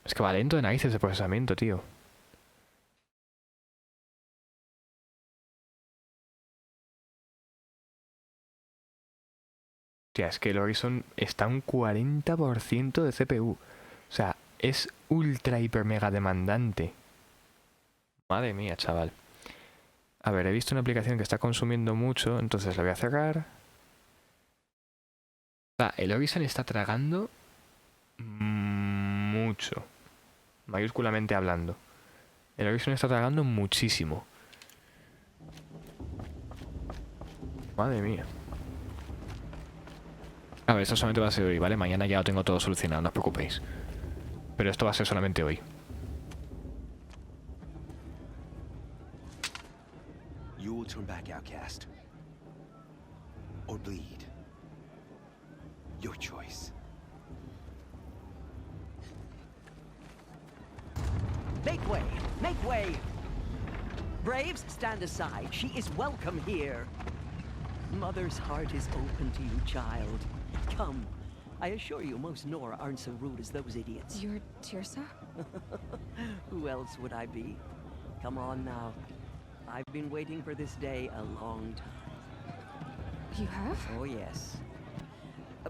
Speaker 1: Es que va lento de narices de procesamiento, tío. Hostia, es que el Horizon está un 40% de CPU. O sea, es ultra hiper mega demandante. Madre mía, chaval. A ver, he visto una aplicación que está consumiendo mucho, entonces la voy a cerrar. El Horizon está tragando mucho. Mayúsculamente hablando. El Horizon está tragando muchísimo. Madre mía. A ver, esto solamente va a ser hoy, ¿vale? Mañana ya lo tengo todo solucionado, no os preocupéis. Pero esto va a ser solamente hoy.
Speaker 4: You will turn back, outcast. Or bleed. Your choice.
Speaker 5: Make way! Make way! Braves, stand aside. She is welcome here. Mother's heart is open to you, child. Come. I assure you, most Nora aren't so rude as those idiots.
Speaker 3: You're Tirsa?
Speaker 5: Who else would I be? Come on now. I've been waiting for this day a long time.
Speaker 3: You have?
Speaker 5: Oh, yes.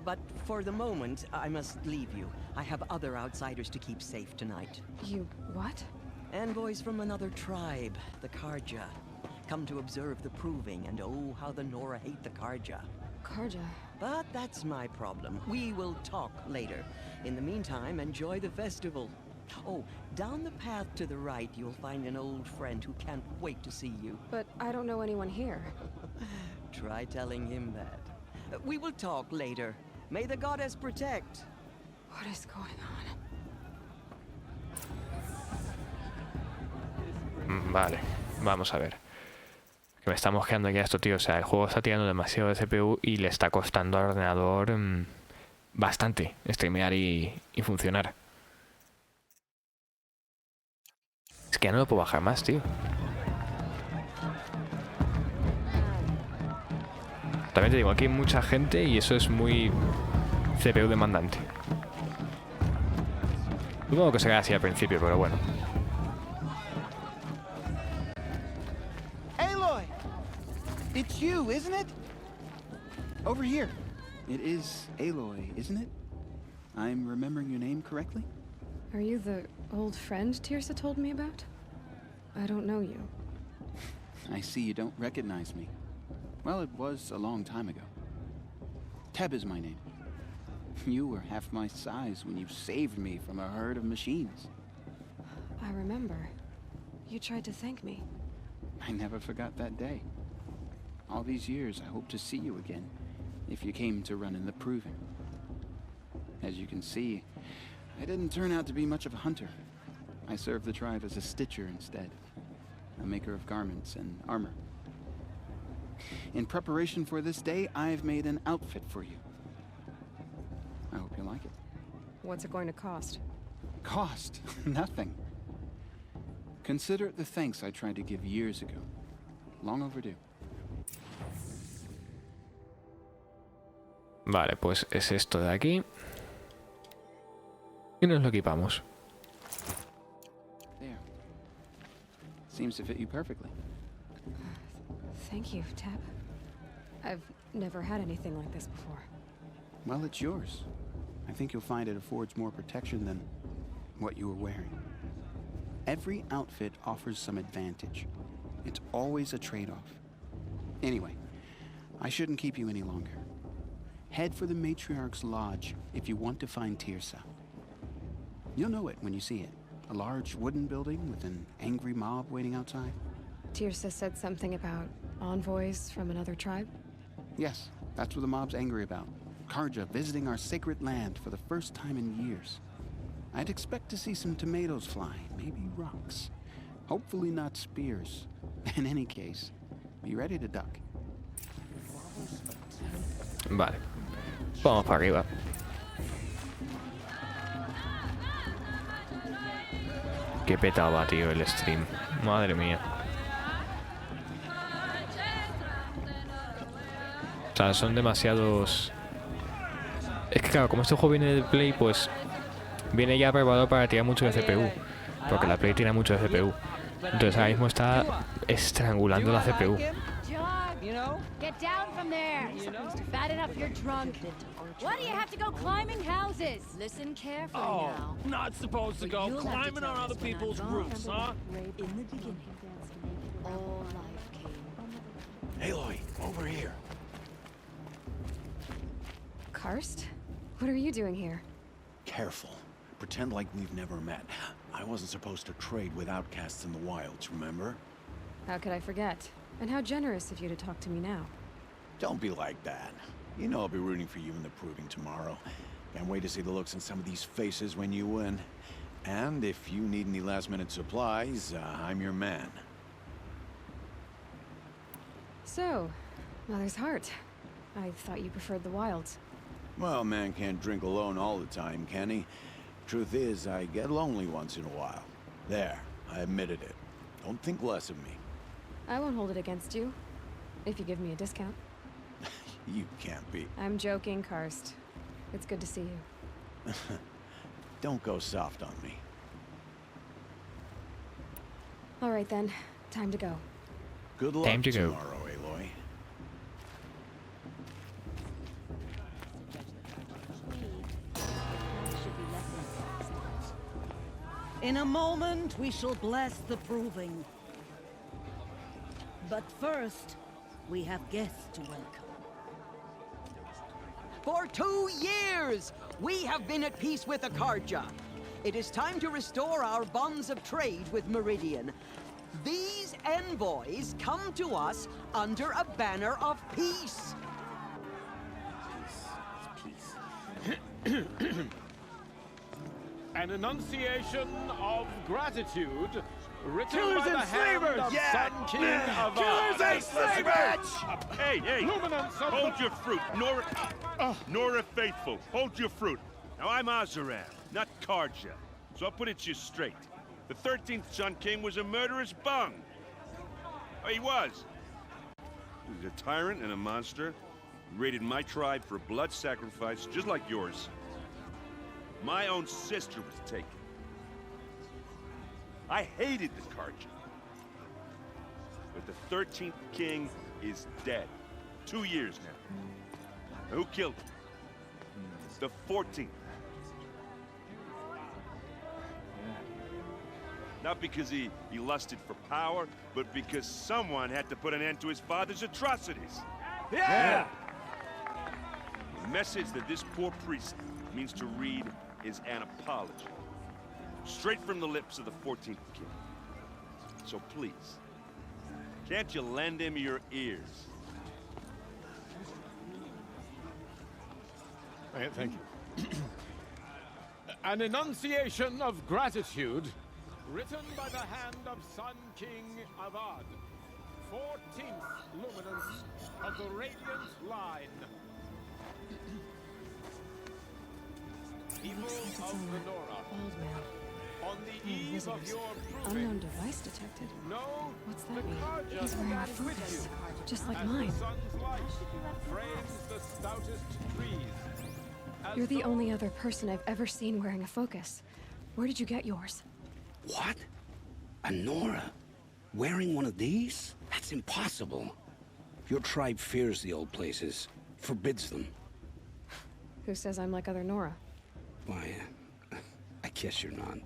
Speaker 5: But for the moment, I must leave you. I have other outsiders to keep safe tonight.
Speaker 3: You what?
Speaker 5: Envoys from another tribe, the Karja. Come to observe the proving, and oh, how the Nora hate the Karja.
Speaker 3: Karja.
Speaker 5: But that's my problem. We will talk later. In the meantime, enjoy the festival. Oh, down the path to the right, you'll find an old friend who can't wait to see you.
Speaker 3: But I don't know anyone here.
Speaker 5: Try telling him that. We will talk later. May the goddess protect.
Speaker 3: What is going on?
Speaker 1: Vale, vamos a ver. Que me está mosqueando ya esto, tío. O sea, el juego está tirando demasiado de CPU y le está costando al ordenador bastante streamear y funcionar. Es que ya no lo puedo bajar más, tío. También te digo, aquí hay mucha gente y eso es muy CPU demandante. Supongo que será así al principio, pero bueno.
Speaker 6: Aloy! It's you, isn't it? Over here. It is Aloy, isn't it? I'm remembering your name correctly?
Speaker 3: Are you the old friend Tirsa told me about? I don't know you.
Speaker 6: I see you don't recognize me. Well, it was a long time ago. Teb is my name. You were half my size when you saved me from a herd of machines.
Speaker 3: I remember. You tried to thank me.
Speaker 6: I never forgot that day. All these years, I hope to see you again, if you came to run in the proving. As you can see, I didn't turn out to be much of a hunter. I served the tribe as a stitcher instead, a maker of garments and armor. In preparation for this day, I've made an outfit for you. I hope you like it.
Speaker 3: What's it going to cost?
Speaker 6: Cost? Nothing. Consider it the thanks I tried to give years ago. Long overdue.
Speaker 1: Vale, pues es esto de aquí. Y nos lo equipamos.
Speaker 6: There. Seems to fit you perfectly.
Speaker 3: Thank you, Teb. I've never had anything like this before.
Speaker 6: Well, it's yours. I think you'll find it affords more protection than what you were wearing. Every outfit offers some advantage. It's always a trade-off. Anyway, I shouldn't keep you any longer. Head for the Matriarch's Lodge if you want to find Tirsa. You'll know it when you see it. A large wooden building with an angry mob waiting outside.
Speaker 3: Tirsa said something about envoys from another tribe?
Speaker 6: Yes, that's what the mob's angry about. Karja visiting our sacred land for the first time in years. I'd expect to see some tomatoes fly, maybe rocks. Hopefully not spears. In any case, be ready to duck.
Speaker 1: Vale. Vamos para arriba. Qué petado va, tío, el stream. Madre mía. O sea, son demasiados... Es que claro, como este juego viene del Play, pues... Viene ya preparado para tirar mucho de CPU. Porque la Play tira mucho de CPU. Entonces ahora mismo está estrangulando la CPU.
Speaker 7: Get down from there. Bad enough you're drunk. Why do you have to go climbing houses? Listen carefully now.
Speaker 8: Not supposed to go climbing on other people's roofs, huh?
Speaker 7: In the beginning, all life came.
Speaker 4: Aloy, over here.
Speaker 3: Karst? What are you doing here?
Speaker 4: Careful. Pretend like we've never met. I wasn't supposed to trade with outcasts in the wilds, remember?
Speaker 3: How could I forget? And how generous of you to talk to me now.
Speaker 4: Don't be like that. You know I'll be rooting for you in the proving tomorrow. Can't wait to see the looks on some of these faces when you win. And if you need any last-minute supplies, I'm your man.
Speaker 3: So, Mother's Heart. I thought you preferred the wilds.
Speaker 4: Well, man can't drink alone all the time, can he? Truth is, I get lonely once in a while. There, I admitted it. Don't think less of me.
Speaker 3: I won't hold it against you. If you give me a discount.
Speaker 4: You can't be.
Speaker 3: I'm joking, Karst. It's good to see you.
Speaker 4: Don't go soft on me.
Speaker 3: All right then, time to go.
Speaker 4: Good luck
Speaker 1: Time to go.
Speaker 4: tomorrow, Aloy.
Speaker 9: In a moment, we shall bless the proving. But first, we have guests to welcome.
Speaker 5: For 2 years, we have been at peace with Akarja. It is time to restore our bonds of trade with Meridian. These envoys come to us under a banner of peace.
Speaker 8: An enunciation of gratitude written
Speaker 4: Killers
Speaker 8: by the
Speaker 4: and
Speaker 8: hand
Speaker 4: slavers!
Speaker 8: of
Speaker 4: Yeah!
Speaker 8: Sun King of
Speaker 4: Killers and slavers!
Speaker 10: Hey, hey!
Speaker 8: Luminance of
Speaker 10: Hold your fruit, Nora Faithful. Hold your fruit. Now I'm Azaram, not Karja, so I'll put it to you straight. The 13th Sun King was a murderous bung. Oh, he was. He was a tyrant and a monster. He raided my tribe for blood sacrifice, just like yours. My own sister was taken. I hated the Karja. But the 13th king is dead. 2 years now. Who killed him? The 14th. Not because he lusted for power, but because someone had to put an end to his father's atrocities.
Speaker 4: Yeah!
Speaker 10: The message that this poor priest means to read is an apology. Straight from the lips of the 14th king. So please, can't you lend him your ears?
Speaker 8: Thank you. An enunciation of gratitude written by the hand of Sun King Avad, 14th luminance of the Radiant Line. People of the Nora,
Speaker 3: Old man.
Speaker 8: on the eve of
Speaker 3: Visitors.
Speaker 8: your
Speaker 3: Unknown
Speaker 8: proving,
Speaker 3: device detected.
Speaker 8: know
Speaker 3: What's
Speaker 8: the
Speaker 3: that mean?
Speaker 8: Karja
Speaker 3: He's wearing a
Speaker 8: stands with
Speaker 3: focus,
Speaker 8: you.
Speaker 3: just like
Speaker 8: As
Speaker 3: mine.
Speaker 8: the sun's light frames the stoutest trees. As
Speaker 3: You're the
Speaker 8: though
Speaker 3: only other person I've ever seen wearing a focus. Where did you get yours?
Speaker 11: What? A Nora? Wearing one of these? That's impossible. Your tribe fears the old places, forbids them.
Speaker 3: Who says I'm like other Nora?
Speaker 11: Why, I guess you're not.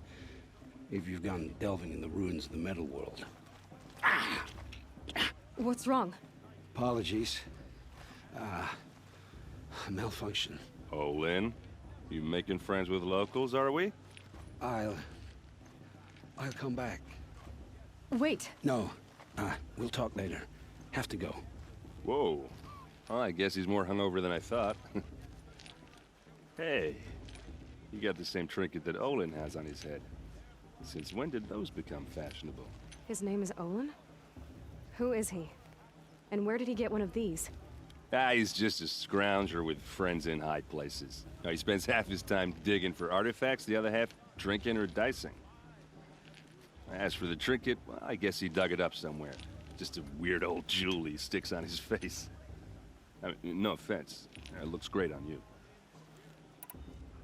Speaker 11: If you've gone delving in the ruins of the metal world.
Speaker 3: What's wrong?
Speaker 11: Apologies. A malfunction.
Speaker 10: Oh, Lynn, you making friends with locals, are we?
Speaker 11: I'll come back.
Speaker 3: Wait.
Speaker 11: No, we'll talk later. Have to go.
Speaker 10: Whoa. Well, I guess he's more hungover than I thought. Hey, you got the same trinket that Olin has on his head. Since when did those become fashionable?
Speaker 3: His name is Olin? Who is he? And where did he get one of these?
Speaker 10: He's just a scrounger with friends in high places. Now, he spends half his time digging for artifacts, the other half drinking or dicing. As for the trinket, well, I guess he dug it up somewhere. Just a weird old jewel he sticks on his face. I mean, no offense. It looks great on you.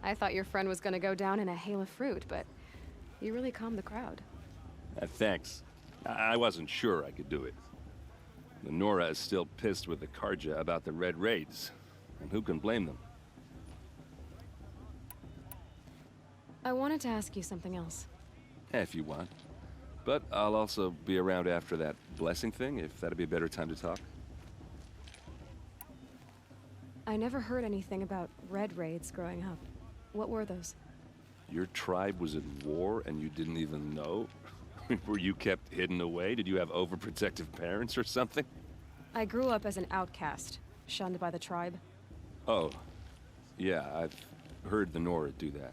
Speaker 3: I thought your friend was gonna go down in a hail of fruit, but you really calmed the crowd.
Speaker 10: Thanks. I wasn't sure I could do it. The Nora is still pissed with the Karja about the Red Raids. And who can blame them?
Speaker 3: I wanted to ask you something else.
Speaker 10: If you want. But I'll also be around after that blessing thing, if that'd be a better time to talk.
Speaker 3: I never heard anything about red raids growing up. What were those?
Speaker 10: Your tribe was at war and you didn't even know? Were you kept hidden away? Did you have overprotective parents or something?
Speaker 3: I grew up as an outcast, shunned by the tribe.
Speaker 10: Oh, yeah, I've heard the Nora do that.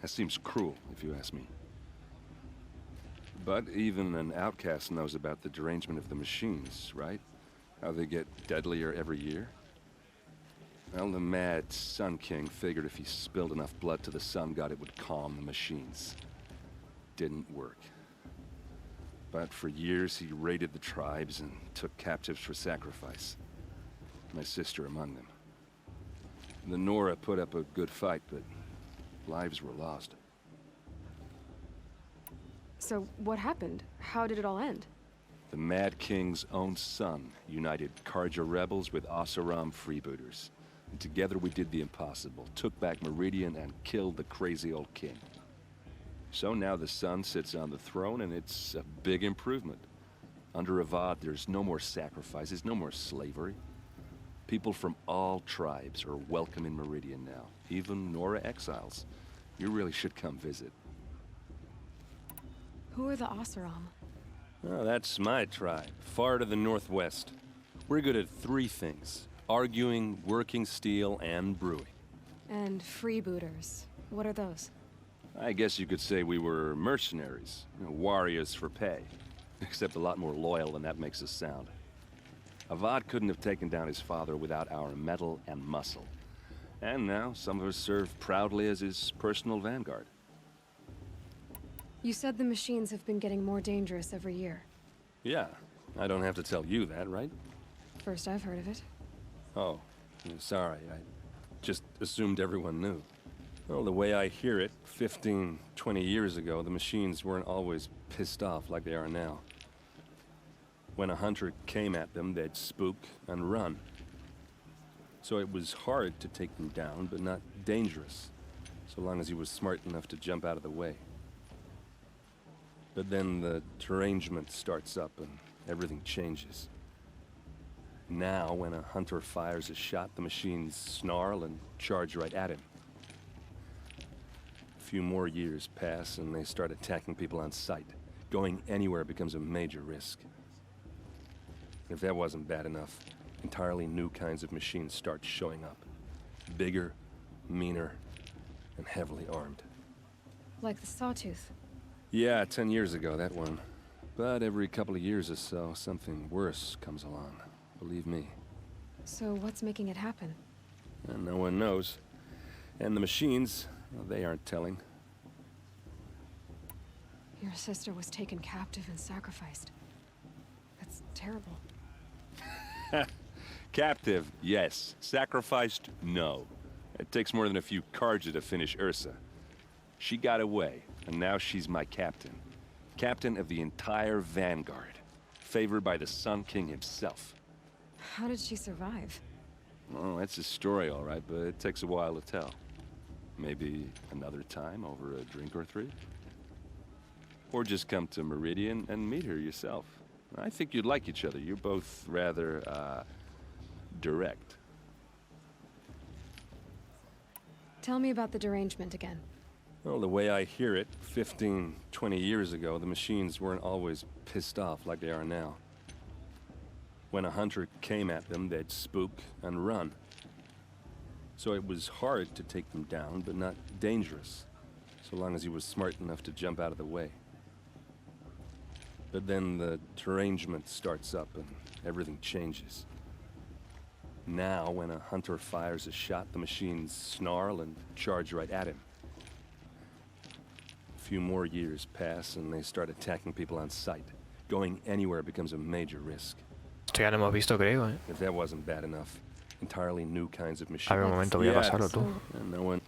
Speaker 10: That seems cruel, if you ask me. But even an outcast knows about the derangement of the machines, right? How they get deadlier every year? Well, the mad Sun King figured if he spilled enough blood to the Sun God, it would calm the machines. Didn't work. But for years, he raided the tribes and took captives for sacrifice. My sister among them. The Nora put up a good fight, but lives were lost.
Speaker 3: So what happened? How did it all end?
Speaker 10: The Mad King's own son united Karja rebels with Oseram freebooters. And together we did the impossible, took back Meridian and killed the crazy old king. So now the Sun sits on the throne, and it's a big improvement. Under Avad, there's no more sacrifices, no more slavery. People from all tribes are welcome in Meridian now, even Nora exiles. You really should come visit.
Speaker 3: Who are the Oseram?
Speaker 10: Oh, that's my tribe, far to the northwest. We're good at 3 things: arguing, working steel, and brewing.
Speaker 3: And freebooters. What are those?
Speaker 10: I guess you could say we were mercenaries, warriors for pay. Except a lot more loyal than that makes us sound. Avad couldn't have taken down his father without our metal and muscle. And now some of us serve proudly as his personal vanguard.
Speaker 3: You said the machines have been getting more dangerous every year.
Speaker 10: Yeah, I don't have to tell you that, right?
Speaker 3: First I've heard of it.
Speaker 10: Oh, sorry, I just assumed everyone knew. Well, the way I hear it, 15, 20 years ago, the machines weren't always pissed off like they are now. When a hunter came at them, they'd spook and run. So it was hard to take them down, but not dangerous, so long as he was smart enough to jump out of the way. But then the derangement starts up and everything changes. Now, when a hunter fires a shot, the machines snarl and charge right at him. A few more years pass and they start attacking people on sight. Going anywhere becomes a major risk. If that wasn't bad enough, entirely new kinds of machines start showing up. Bigger, meaner, and heavily armed.
Speaker 3: Like the Sawtooth.
Speaker 10: Yeah, 10 years ago, that one. But every couple of years or so, something worse comes along. Believe me.
Speaker 3: So what's making it happen?
Speaker 10: And no one knows. And the machines, well, they aren't telling.
Speaker 3: Your sister was taken captive and sacrificed. That's terrible.
Speaker 10: Captive, yes. Sacrificed, no. It takes more than a few Karja to finish Ursa. She got away, and now she's my captain. Captain of the entire Vanguard. Favored by the Sun King himself.
Speaker 3: How did she survive?
Speaker 10: Oh, that's a story, all right, but it takes a while to tell. Maybe another time over a drink or 3? Or just come to Meridian and meet her yourself. I think you'd like each other. You're both rather, direct.
Speaker 3: Tell me about the derangement again.
Speaker 10: Well, the way I hear it, 15, 20 years ago, the machines weren't always pissed off like they are now. When a hunter came at them, they'd spook and run. So it was hard to take them down, but not dangerous, so long as he was smart enough to jump out of the way. But then the derangement starts up and everything changes. Now, when a hunter fires a shot, the machines snarl and charge right at him. A few more years pass and they start attacking people on sight. Going anywhere becomes a major risk.
Speaker 1: Esto ya lo hemos visto, creo,
Speaker 10: If that wasn't bad enough, entirely new kinds of machines.
Speaker 1: A ver, un momento, voy a pasarlo tú.
Speaker 10: And no one...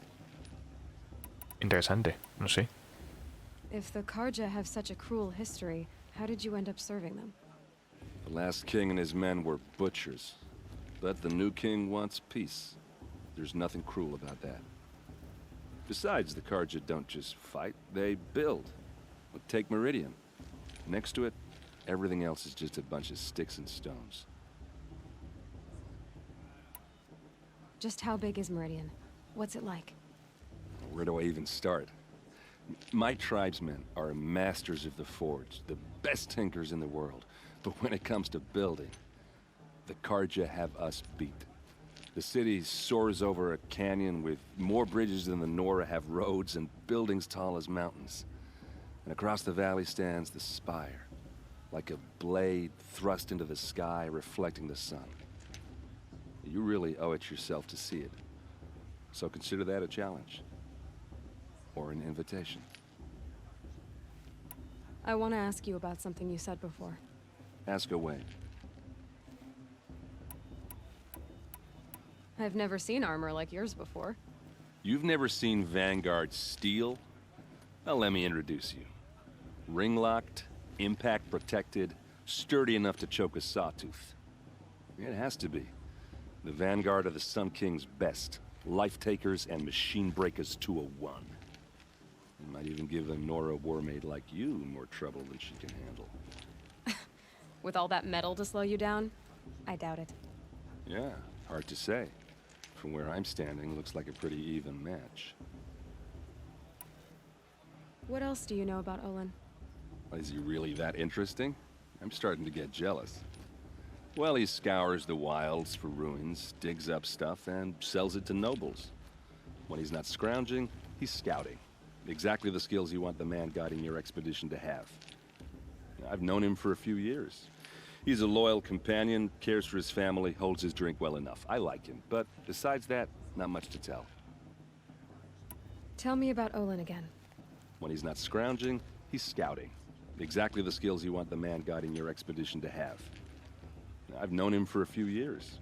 Speaker 1: Interesante, no sé.
Speaker 3: If the Karja have such a cruel history, how did you end up serving them?
Speaker 10: The last king and his men were butchers. But the new king wants peace. There's nothing cruel about that. Besides, the Karja don't just fight, they build. But take Meridian. Next to it, everything else is just a bunch of sticks and stones.
Speaker 3: Just how big is Meridian? What's it like?
Speaker 10: Where do I even start? My tribesmen are masters of the forge, the best tinkers in the world. But when it comes to building, the Karja have us beat. The city soars over a canyon with more bridges than the Nora have roads and buildings tall as mountains. And across the valley stands the spire, like a blade thrust into the sky reflecting the sun. You really owe it yourself to see it. So consider that a challenge. Or an invitation.
Speaker 3: I want to ask you about something you said before.
Speaker 10: Ask away.
Speaker 3: I've never seen armor like yours before.
Speaker 10: You've never seen Vanguard steel? Well, let me introduce you. Ring-locked, impact-protected, sturdy enough to choke a sawtooth. It has to be. The Vanguard of the Sun King's best. Life-takers and machine breakers to a 1. Might even give a Nora warmaid like you more trouble than she can handle.
Speaker 3: With all that metal to slow you down? I doubt it.
Speaker 10: Yeah, hard to say. From where I'm standing, looks like a pretty even match.
Speaker 3: What else do you know about Olin?
Speaker 10: Is he really that interesting? I'm starting to get jealous. Well, he scours the wilds for ruins, digs up stuff, and sells it to nobles. When he's not scrounging, he's scouting. Exactly the skills you want the man guiding your expedition to have. I've known him for a few years. He's a loyal companion, cares for his family, holds his drink well enough. I like him, but besides that, not much to tell.
Speaker 3: Tell me about Olin again.
Speaker 10: When he's not scrounging, he's scouting. Exactly the skills you want the man guiding your expedition to have. I've known him for a few years.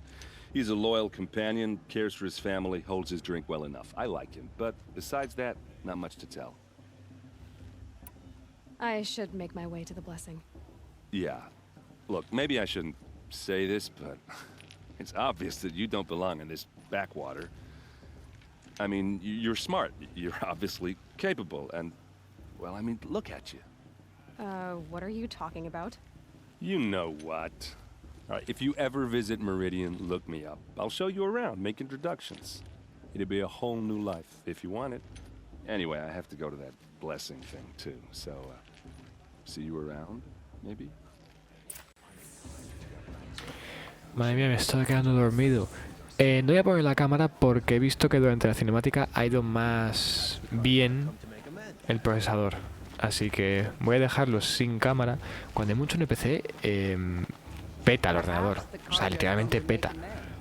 Speaker 10: He's a loyal companion, cares for his family, holds his drink well enough. I like him, but besides that, not much to tell.
Speaker 3: I should make my way to the blessing.
Speaker 10: Yeah. Look, maybe I shouldn't say this, but it's obvious that you don't belong in this backwater. I mean, you're smart. You're obviously capable, and, well, I mean, look at you.
Speaker 3: What are you talking about?
Speaker 10: You know what. All right, if you ever visit Meridian, look me up. I'll show you around, make introductions. It'll be a whole new life, if you want it. Anyway, I have to go to that blessing thing, too, so, see you around, maybe?
Speaker 1: Madre mía, me estoy quedando dormido. No voy a poner la cámara porque he visto que durante la cinemática ha ido más bien el procesador. Así que voy a dejarlo sin cámara. Cuando hay mucho en el PC, peta el ordenador. O sea, literalmente peta.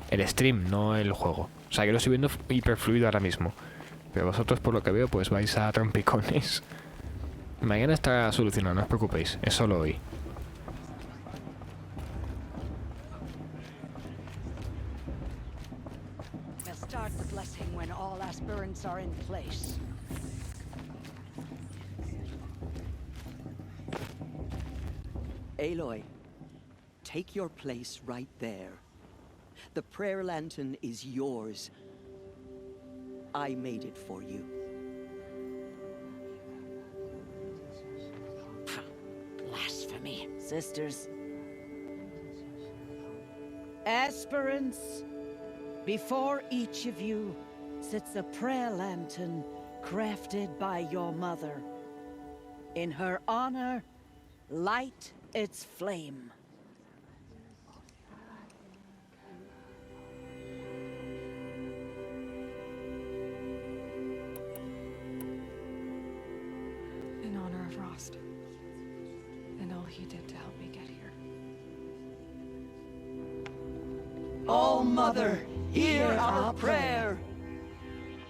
Speaker 1: El stream, no el juego. O sea, que lo estoy viendo hiperfluido ahora mismo. Pero vosotros, por lo que veo, pues vais a trompicones. Mañana estará solucionado, no os preocupéis. Es solo hoy.
Speaker 9: Start the blessing when all aspirants are in place.
Speaker 5: Aloy, take your place right there. The prayer lantern is yours. I made it for you.
Speaker 9: Blasphemy, sisters. Aspirants, before each of you sits a prayer lantern crafted by your mother. In her honor, light its flame.
Speaker 3: In honor of Rost. And all he did to help me get here.
Speaker 5: Oh, Mother, hear our prayer.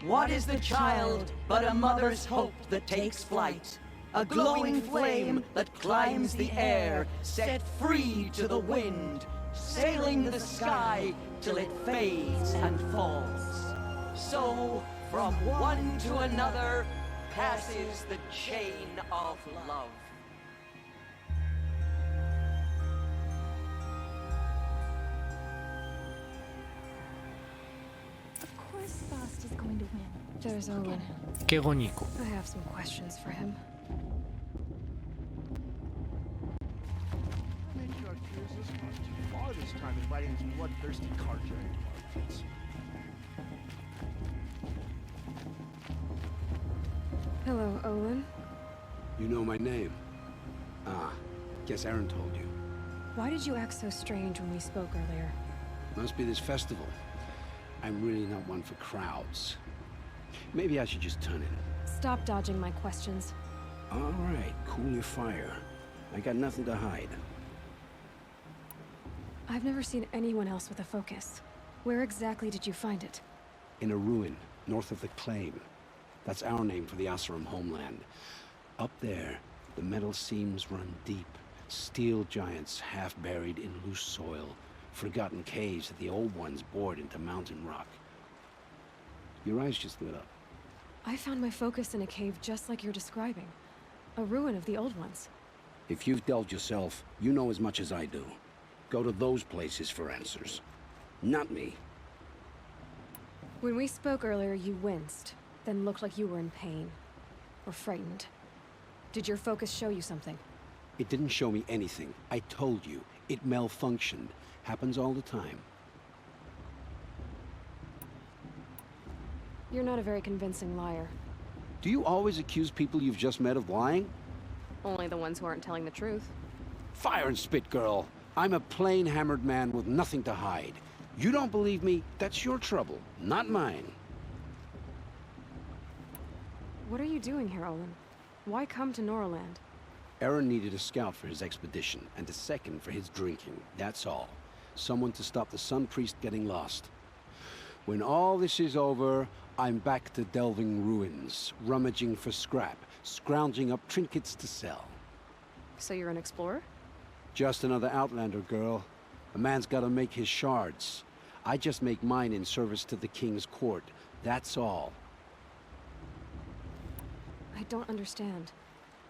Speaker 5: What is the child but a mother's hope that takes flight? A glowing flame that climbs the air, set free to the wind, sailing the sky till it fades and falls. So, from one to another, passes the chain of love.
Speaker 7: Of course Frost is going to win.
Speaker 3: There's Olin.
Speaker 1: Qué gónico.
Speaker 3: I have some questions for him.
Speaker 12: Maybe our tears has gone too far this time, inviting these bloodthirsty carjacked markets.
Speaker 3: Hello, Olin.
Speaker 11: You know my name? Ah, guess Aaron told you.
Speaker 3: Why did you act so strange when we spoke earlier?
Speaker 11: Must be this festival. I'm really not one for crowds. Maybe I should just turn in.
Speaker 3: Stop dodging my questions.
Speaker 11: All right, cool your fire. I got nothing to hide.
Speaker 3: I've never seen anyone else with a focus. Where exactly did you find it?
Speaker 11: In a ruin, north of the Claim. That's our name for the Asuram homeland. Up there, the metal seams run deep. Steel giants half buried in loose soil. Forgotten caves that the old ones bored into mountain rock. Your eyes just lit up.
Speaker 3: I found my focus in a cave just like you're describing. A ruin of the old ones.
Speaker 11: If you've delved yourself, you know as much as I do. Go to those places for answers. Not me.
Speaker 3: When we spoke earlier, you winced, then looked like you were in pain. or frightened. Did your focus show you something?
Speaker 11: It didn't show me anything. I told you. It malfunctioned. Happens all the time.
Speaker 3: You're not a very convincing liar.
Speaker 11: Do you always accuse people you've just met of lying?
Speaker 3: Only the ones who aren't telling the truth.
Speaker 11: Fire and spit, girl. I'm a plain hammered man with nothing to hide. You don't believe me? That's your trouble, not mine.
Speaker 3: What are you doing here, Olin? Why come to Noraland?
Speaker 11: Aaron needed a scout for his expedition, and a second for his drinking. That's all. Someone to stop the Sun Priest getting lost. When all this is over, I'm back to delving ruins, rummaging for scrap, scrounging up trinkets to sell.
Speaker 3: So you're an explorer?
Speaker 11: Just another Outlander, girl. A man's gotta make his shards. I just make mine in service to the King's court. That's all.
Speaker 3: I don't understand.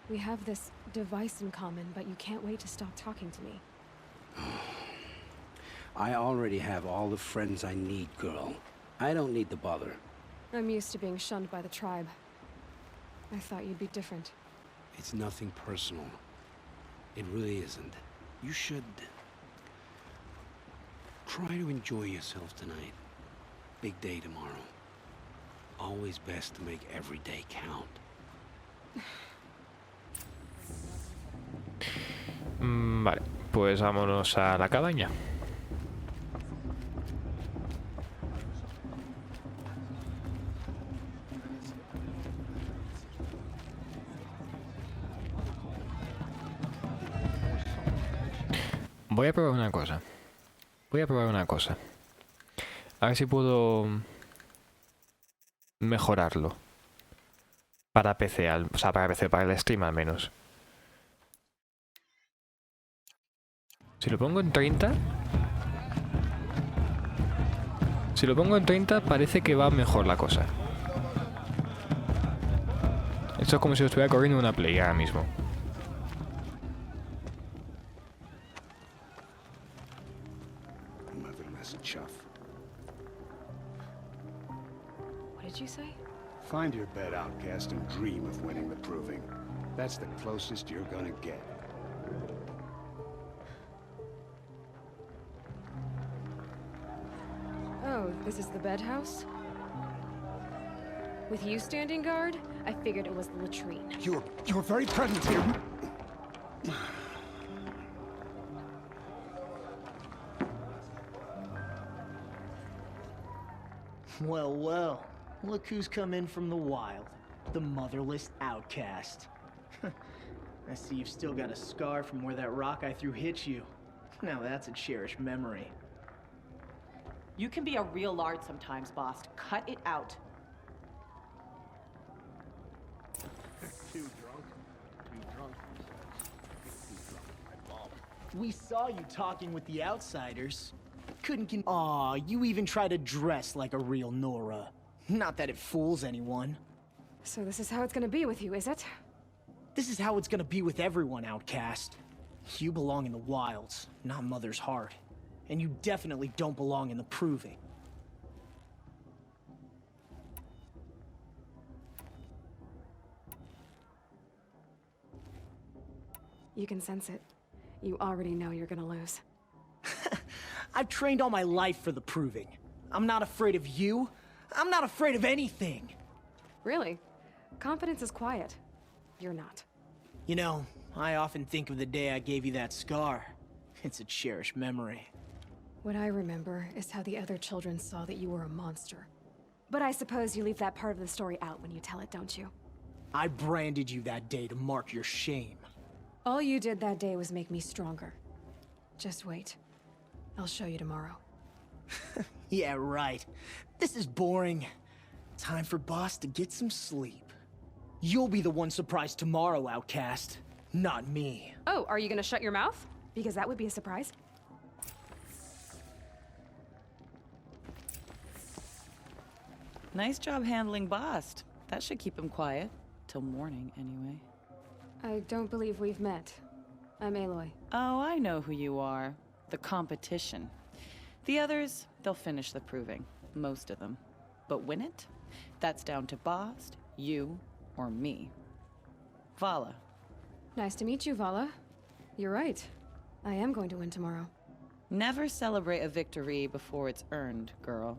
Speaker 3: We have this device in common, but you can't wait to stop talking to me.
Speaker 11: I already have all the friends I need, girl. I don't need the bother.
Speaker 3: I'm used to being shunned by the tribe. I thought you'd be different.
Speaker 11: It's nothing personal. It really isn't. You should... try to enjoy yourself tonight. Big day tomorrow. Always best to make every day count.
Speaker 1: Vale, pues vámonos a la cabaña. Voy a probar una cosa. A ver si puedo mejorarlo. Para PC, o sea, para PC, para el stream al menos. Si lo pongo en 30... Si lo pongo en 30 parece que va mejor la cosa. Esto es como si estuviera corriendo una play ahora mismo.
Speaker 3: What did you say?
Speaker 11: Find your bed, outcast, and dream of winning the proving. That's the closest you're gonna get.
Speaker 3: Oh, this is the bed house? With you standing guard, I figured it was the latrine.
Speaker 12: You're very present here.
Speaker 13: Well, well. Look who's come in from the wild. The motherless outcast. I see you've still got a scar from where that rock I threw hit you. Now that's a cherished memory.
Speaker 14: You can be a real lard sometimes, boss. Cut it out.
Speaker 12: Too drunk.
Speaker 13: We saw you talking with the outsiders. Couldn't Aw, you even try to dress like a real Nora. Not that it fools anyone.
Speaker 3: So this is how it's gonna be with you, is it?
Speaker 13: This is how it's gonna be with everyone, outcast. You belong in the wilds, not Mother's heart. And you definitely don't belong in the proving.
Speaker 3: You can sense it. You already know you're gonna lose.
Speaker 13: I've trained all my life for the proving. I'm not afraid of you. I'm not afraid of anything.
Speaker 3: Really? Confidence is quiet. You're not.
Speaker 13: You know, I often think of the day I gave you that scar. It's a cherished memory.
Speaker 3: What I remember is how the other children saw that you were a monster. But I suppose you leave that part of the story out when you tell it, don't you?
Speaker 13: I branded you that day to mark your shame.
Speaker 3: All you did that day was make me stronger. Just wait. I'll show you tomorrow.
Speaker 13: Yeah, right. This is boring. Time for Boss to get some sleep. You'll be the one surprised tomorrow, outcast. Not me.
Speaker 3: Oh, are you gonna shut your mouth? Because that would be a surprise.
Speaker 14: Nice job handling Bast. That should keep him quiet. Till morning, anyway.
Speaker 3: I don't believe we've met. I'm Aloy.
Speaker 14: Oh, I know who you are. The competition. The others, they'll finish the proving. Most of them. But win it? That's down to Bast, you, or me. Vala.
Speaker 3: Nice to meet you, Vala. You're right. I am going to win tomorrow.
Speaker 14: Never celebrate a victory before it's earned, girl.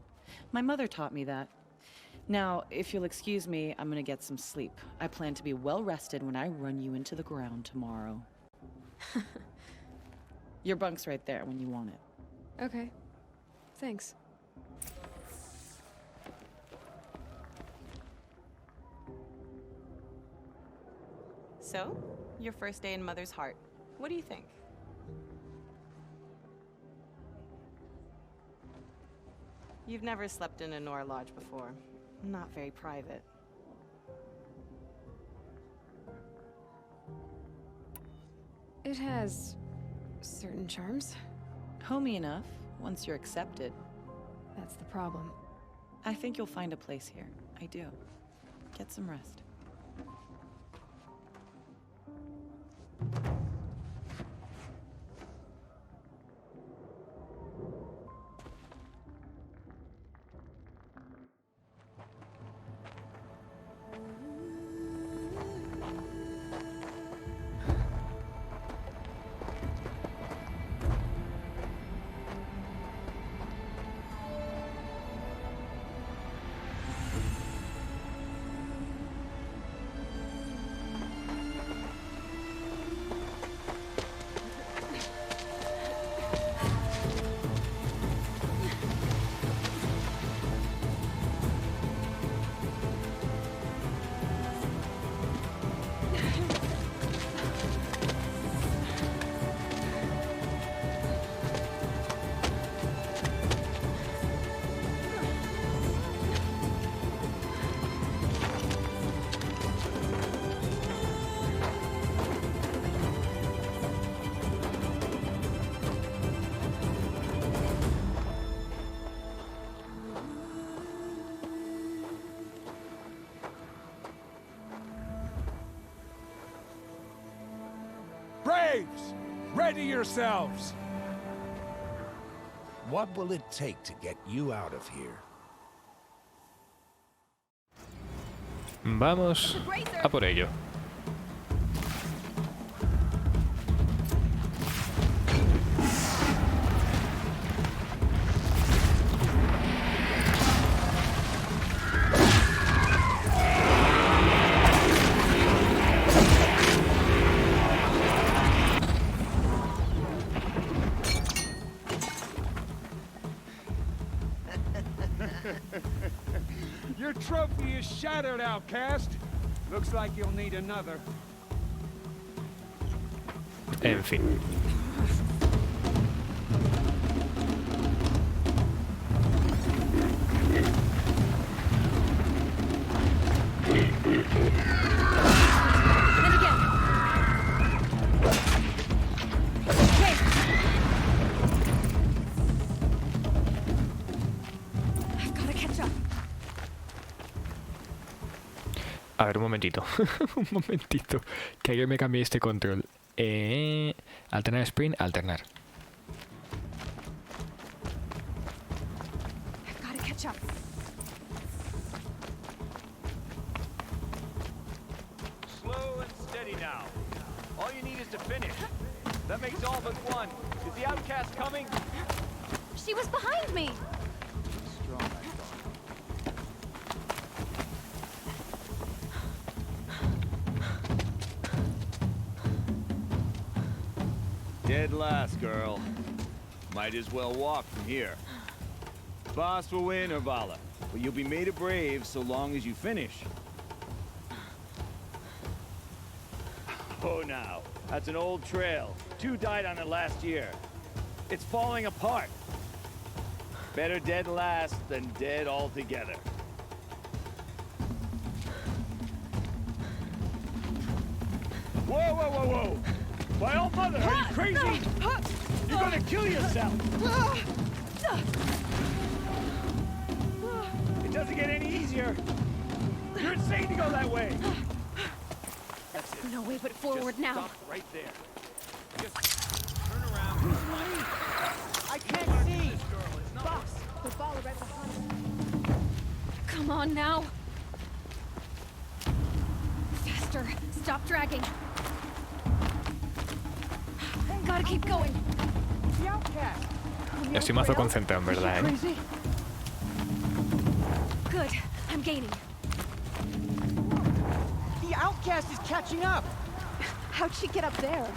Speaker 14: My mother taught me that. Now, if you'll excuse me, I'm gonna get some sleep. I plan to be well rested when I run you into the ground tomorrow. Your bunk's right there when you want it.
Speaker 3: Okay. Thanks.
Speaker 14: So, your first day in Mother's Heart. What do you think? You've never slept in a Nora lodge before. Not very private.
Speaker 3: It has certain charms.
Speaker 14: Homey enough, once you're accepted.
Speaker 3: That's the problem.
Speaker 14: I think you'll find a place here. I do. Get some rest.
Speaker 15: Braves! Ready yourselves!
Speaker 16: What will it take to get you out of here?
Speaker 1: Vamos a por ello.
Speaker 15: Your trophy is shattered, outcast. Looks like you'll need another.
Speaker 1: En fin. A ver, un momentito. Un momentito. Que ayer me cambié este control. Alternar sprint, alternar.
Speaker 3: I've got to catch up.
Speaker 17: Slow and steady now. All you need is to finish. That makes all but one. Is the outcast coming?
Speaker 3: She was behind me.
Speaker 17: Strong, I thought. Dead last, girl. Might as well walk from here. Boss will win, or Vala, but you'll be made a brave so long as you finish. Oh, now. That's an old trail. 2 died on it last year. It's falling apart. Better dead last than dead altogether. Whoa, whoa, whoa, whoa! My old mother, are you crazy? You're gonna kill yourself! It doesn't get any easier. You're insane to go that way. That's it.
Speaker 3: No way but forward
Speaker 17: Just
Speaker 3: now.
Speaker 17: Stop right there. Just turn around.
Speaker 5: I can't see!
Speaker 3: Boss, the ball right behind. Come on now. Faster. faster. Stop dragging. Gotta keep going.
Speaker 12: The outcast.
Speaker 1: Estoy mazo concentrado, en verdad,
Speaker 12: Crazy.
Speaker 3: Good. I'm gaining.
Speaker 12: The outcast is catching up.
Speaker 9: How'd she get up there?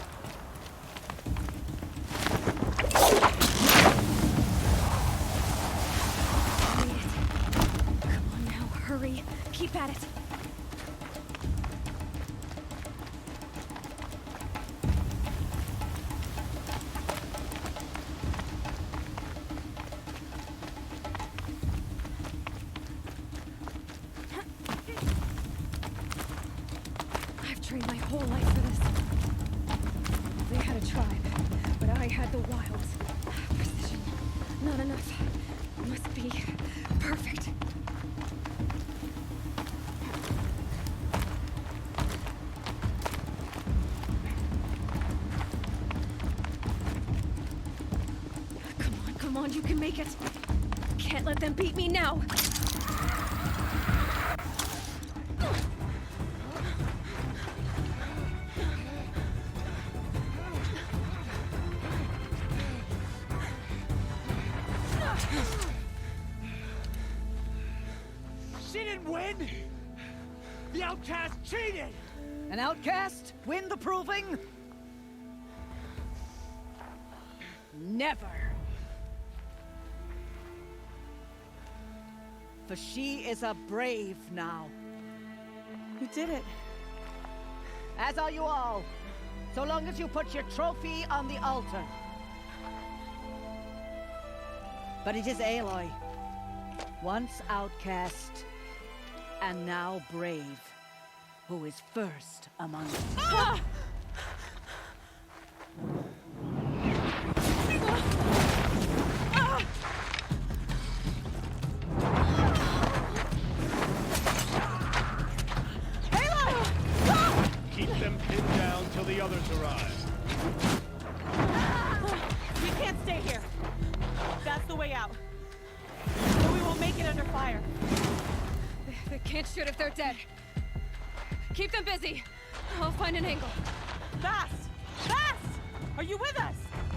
Speaker 3: Come on now, hurry. Keep at it. I've trained my whole life for this. They had a tribe, but I had the wilds. Precision. Not enough. Must be perfect. Come on, you can make it. Can't let them beat me now.
Speaker 12: She didn't win. The outcast cheated.
Speaker 5: An outcast? Win the proving? Never. For she is a brave now.
Speaker 14: You did it.
Speaker 5: As are you all. So long as you put your trophy on the altar. But it is Aloy. Once outcast, and now brave, who is first among us.
Speaker 3: Ah!
Speaker 8: Keep them pinned down till the others arrive.
Speaker 18: We can't stay here. That's the way out. Or we won't make it under fire.
Speaker 3: They can't shoot if they're dead. Keep them busy. I'll find an angle.
Speaker 18: Fast! Fast! Are you with us?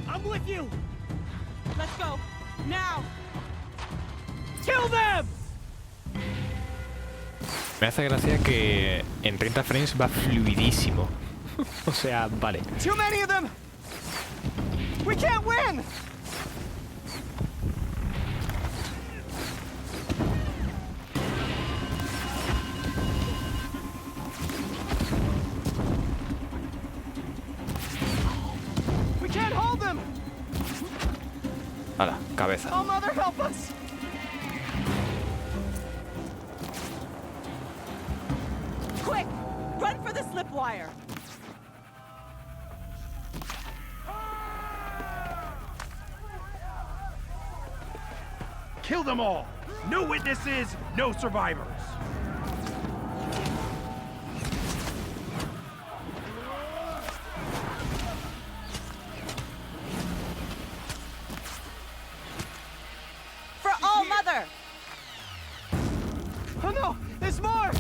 Speaker 12: I'm with you.
Speaker 18: Let's go. Now!
Speaker 12: Kill them!
Speaker 1: Me hace gracia que en 30 frames va fluidísimo. O sea, vale.
Speaker 12: Too many of them. We can't win. We can't hold them.
Speaker 1: Hala, cabeza.
Speaker 12: Oh, mother, help us.
Speaker 18: Quick! Run for the slip wire!
Speaker 19: Kill them all! No witnesses, no survivors!
Speaker 18: For all mother!
Speaker 12: Oh no, there's more!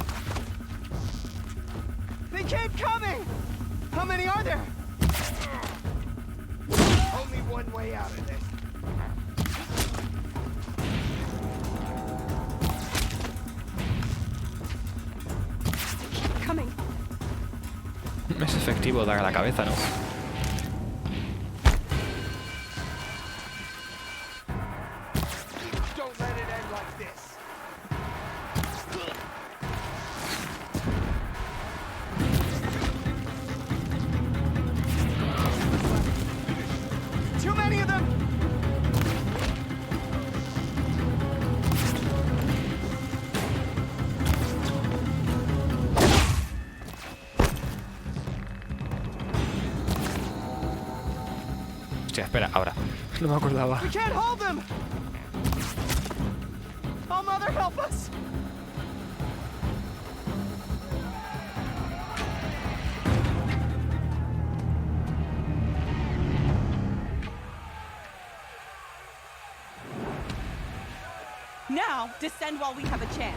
Speaker 12: They keep coming! How many are there? Only one way out of this.
Speaker 3: Coming.
Speaker 1: Es efectivo dar a la cabeza, ¿no?
Speaker 12: Don't let it end like this. Too many of them!
Speaker 1: Hostia, espera, ahora. No me acordaba.
Speaker 12: We can't hold them! Oh, mother, help us!
Speaker 18: Now, descend while we have a chance.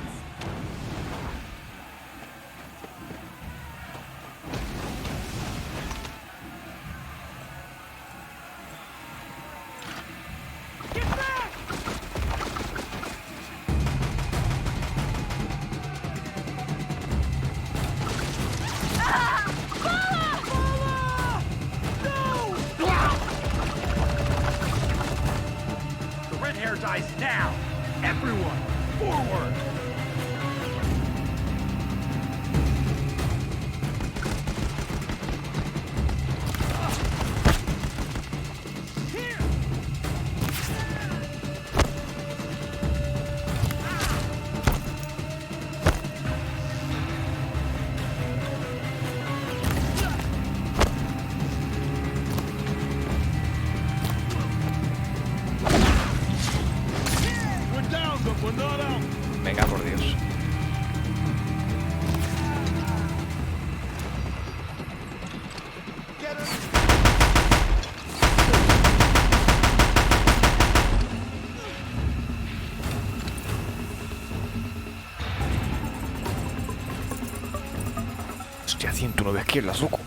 Speaker 19: Everyone, forward!
Speaker 1: Venga, por Dios. Hostia, 109 izquierdas, loco.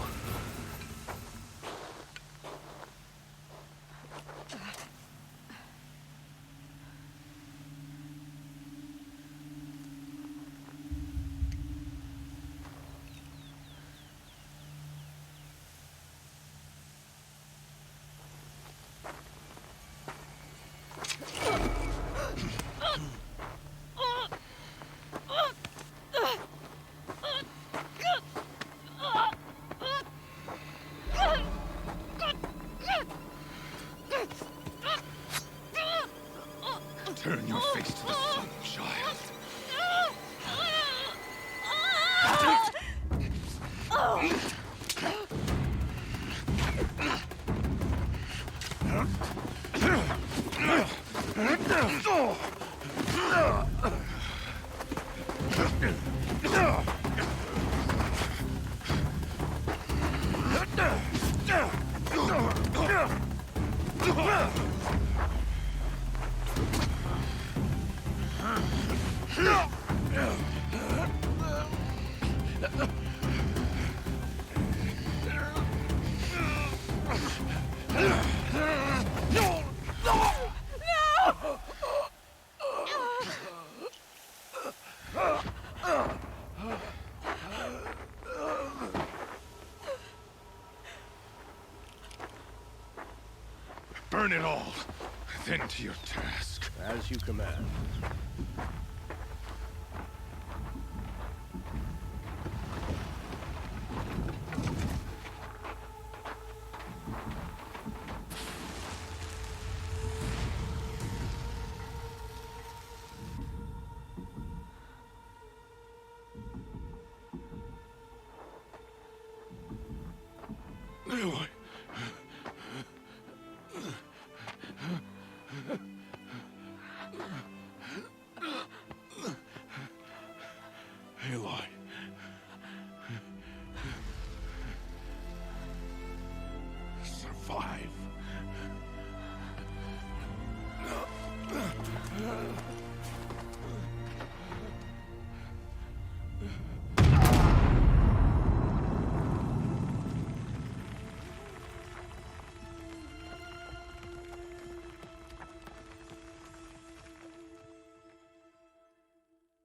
Speaker 19: Turn your face to the sun, child. Burn it all, then to your task.
Speaker 20: As you command.
Speaker 2: Aloy. Aloy. Survive.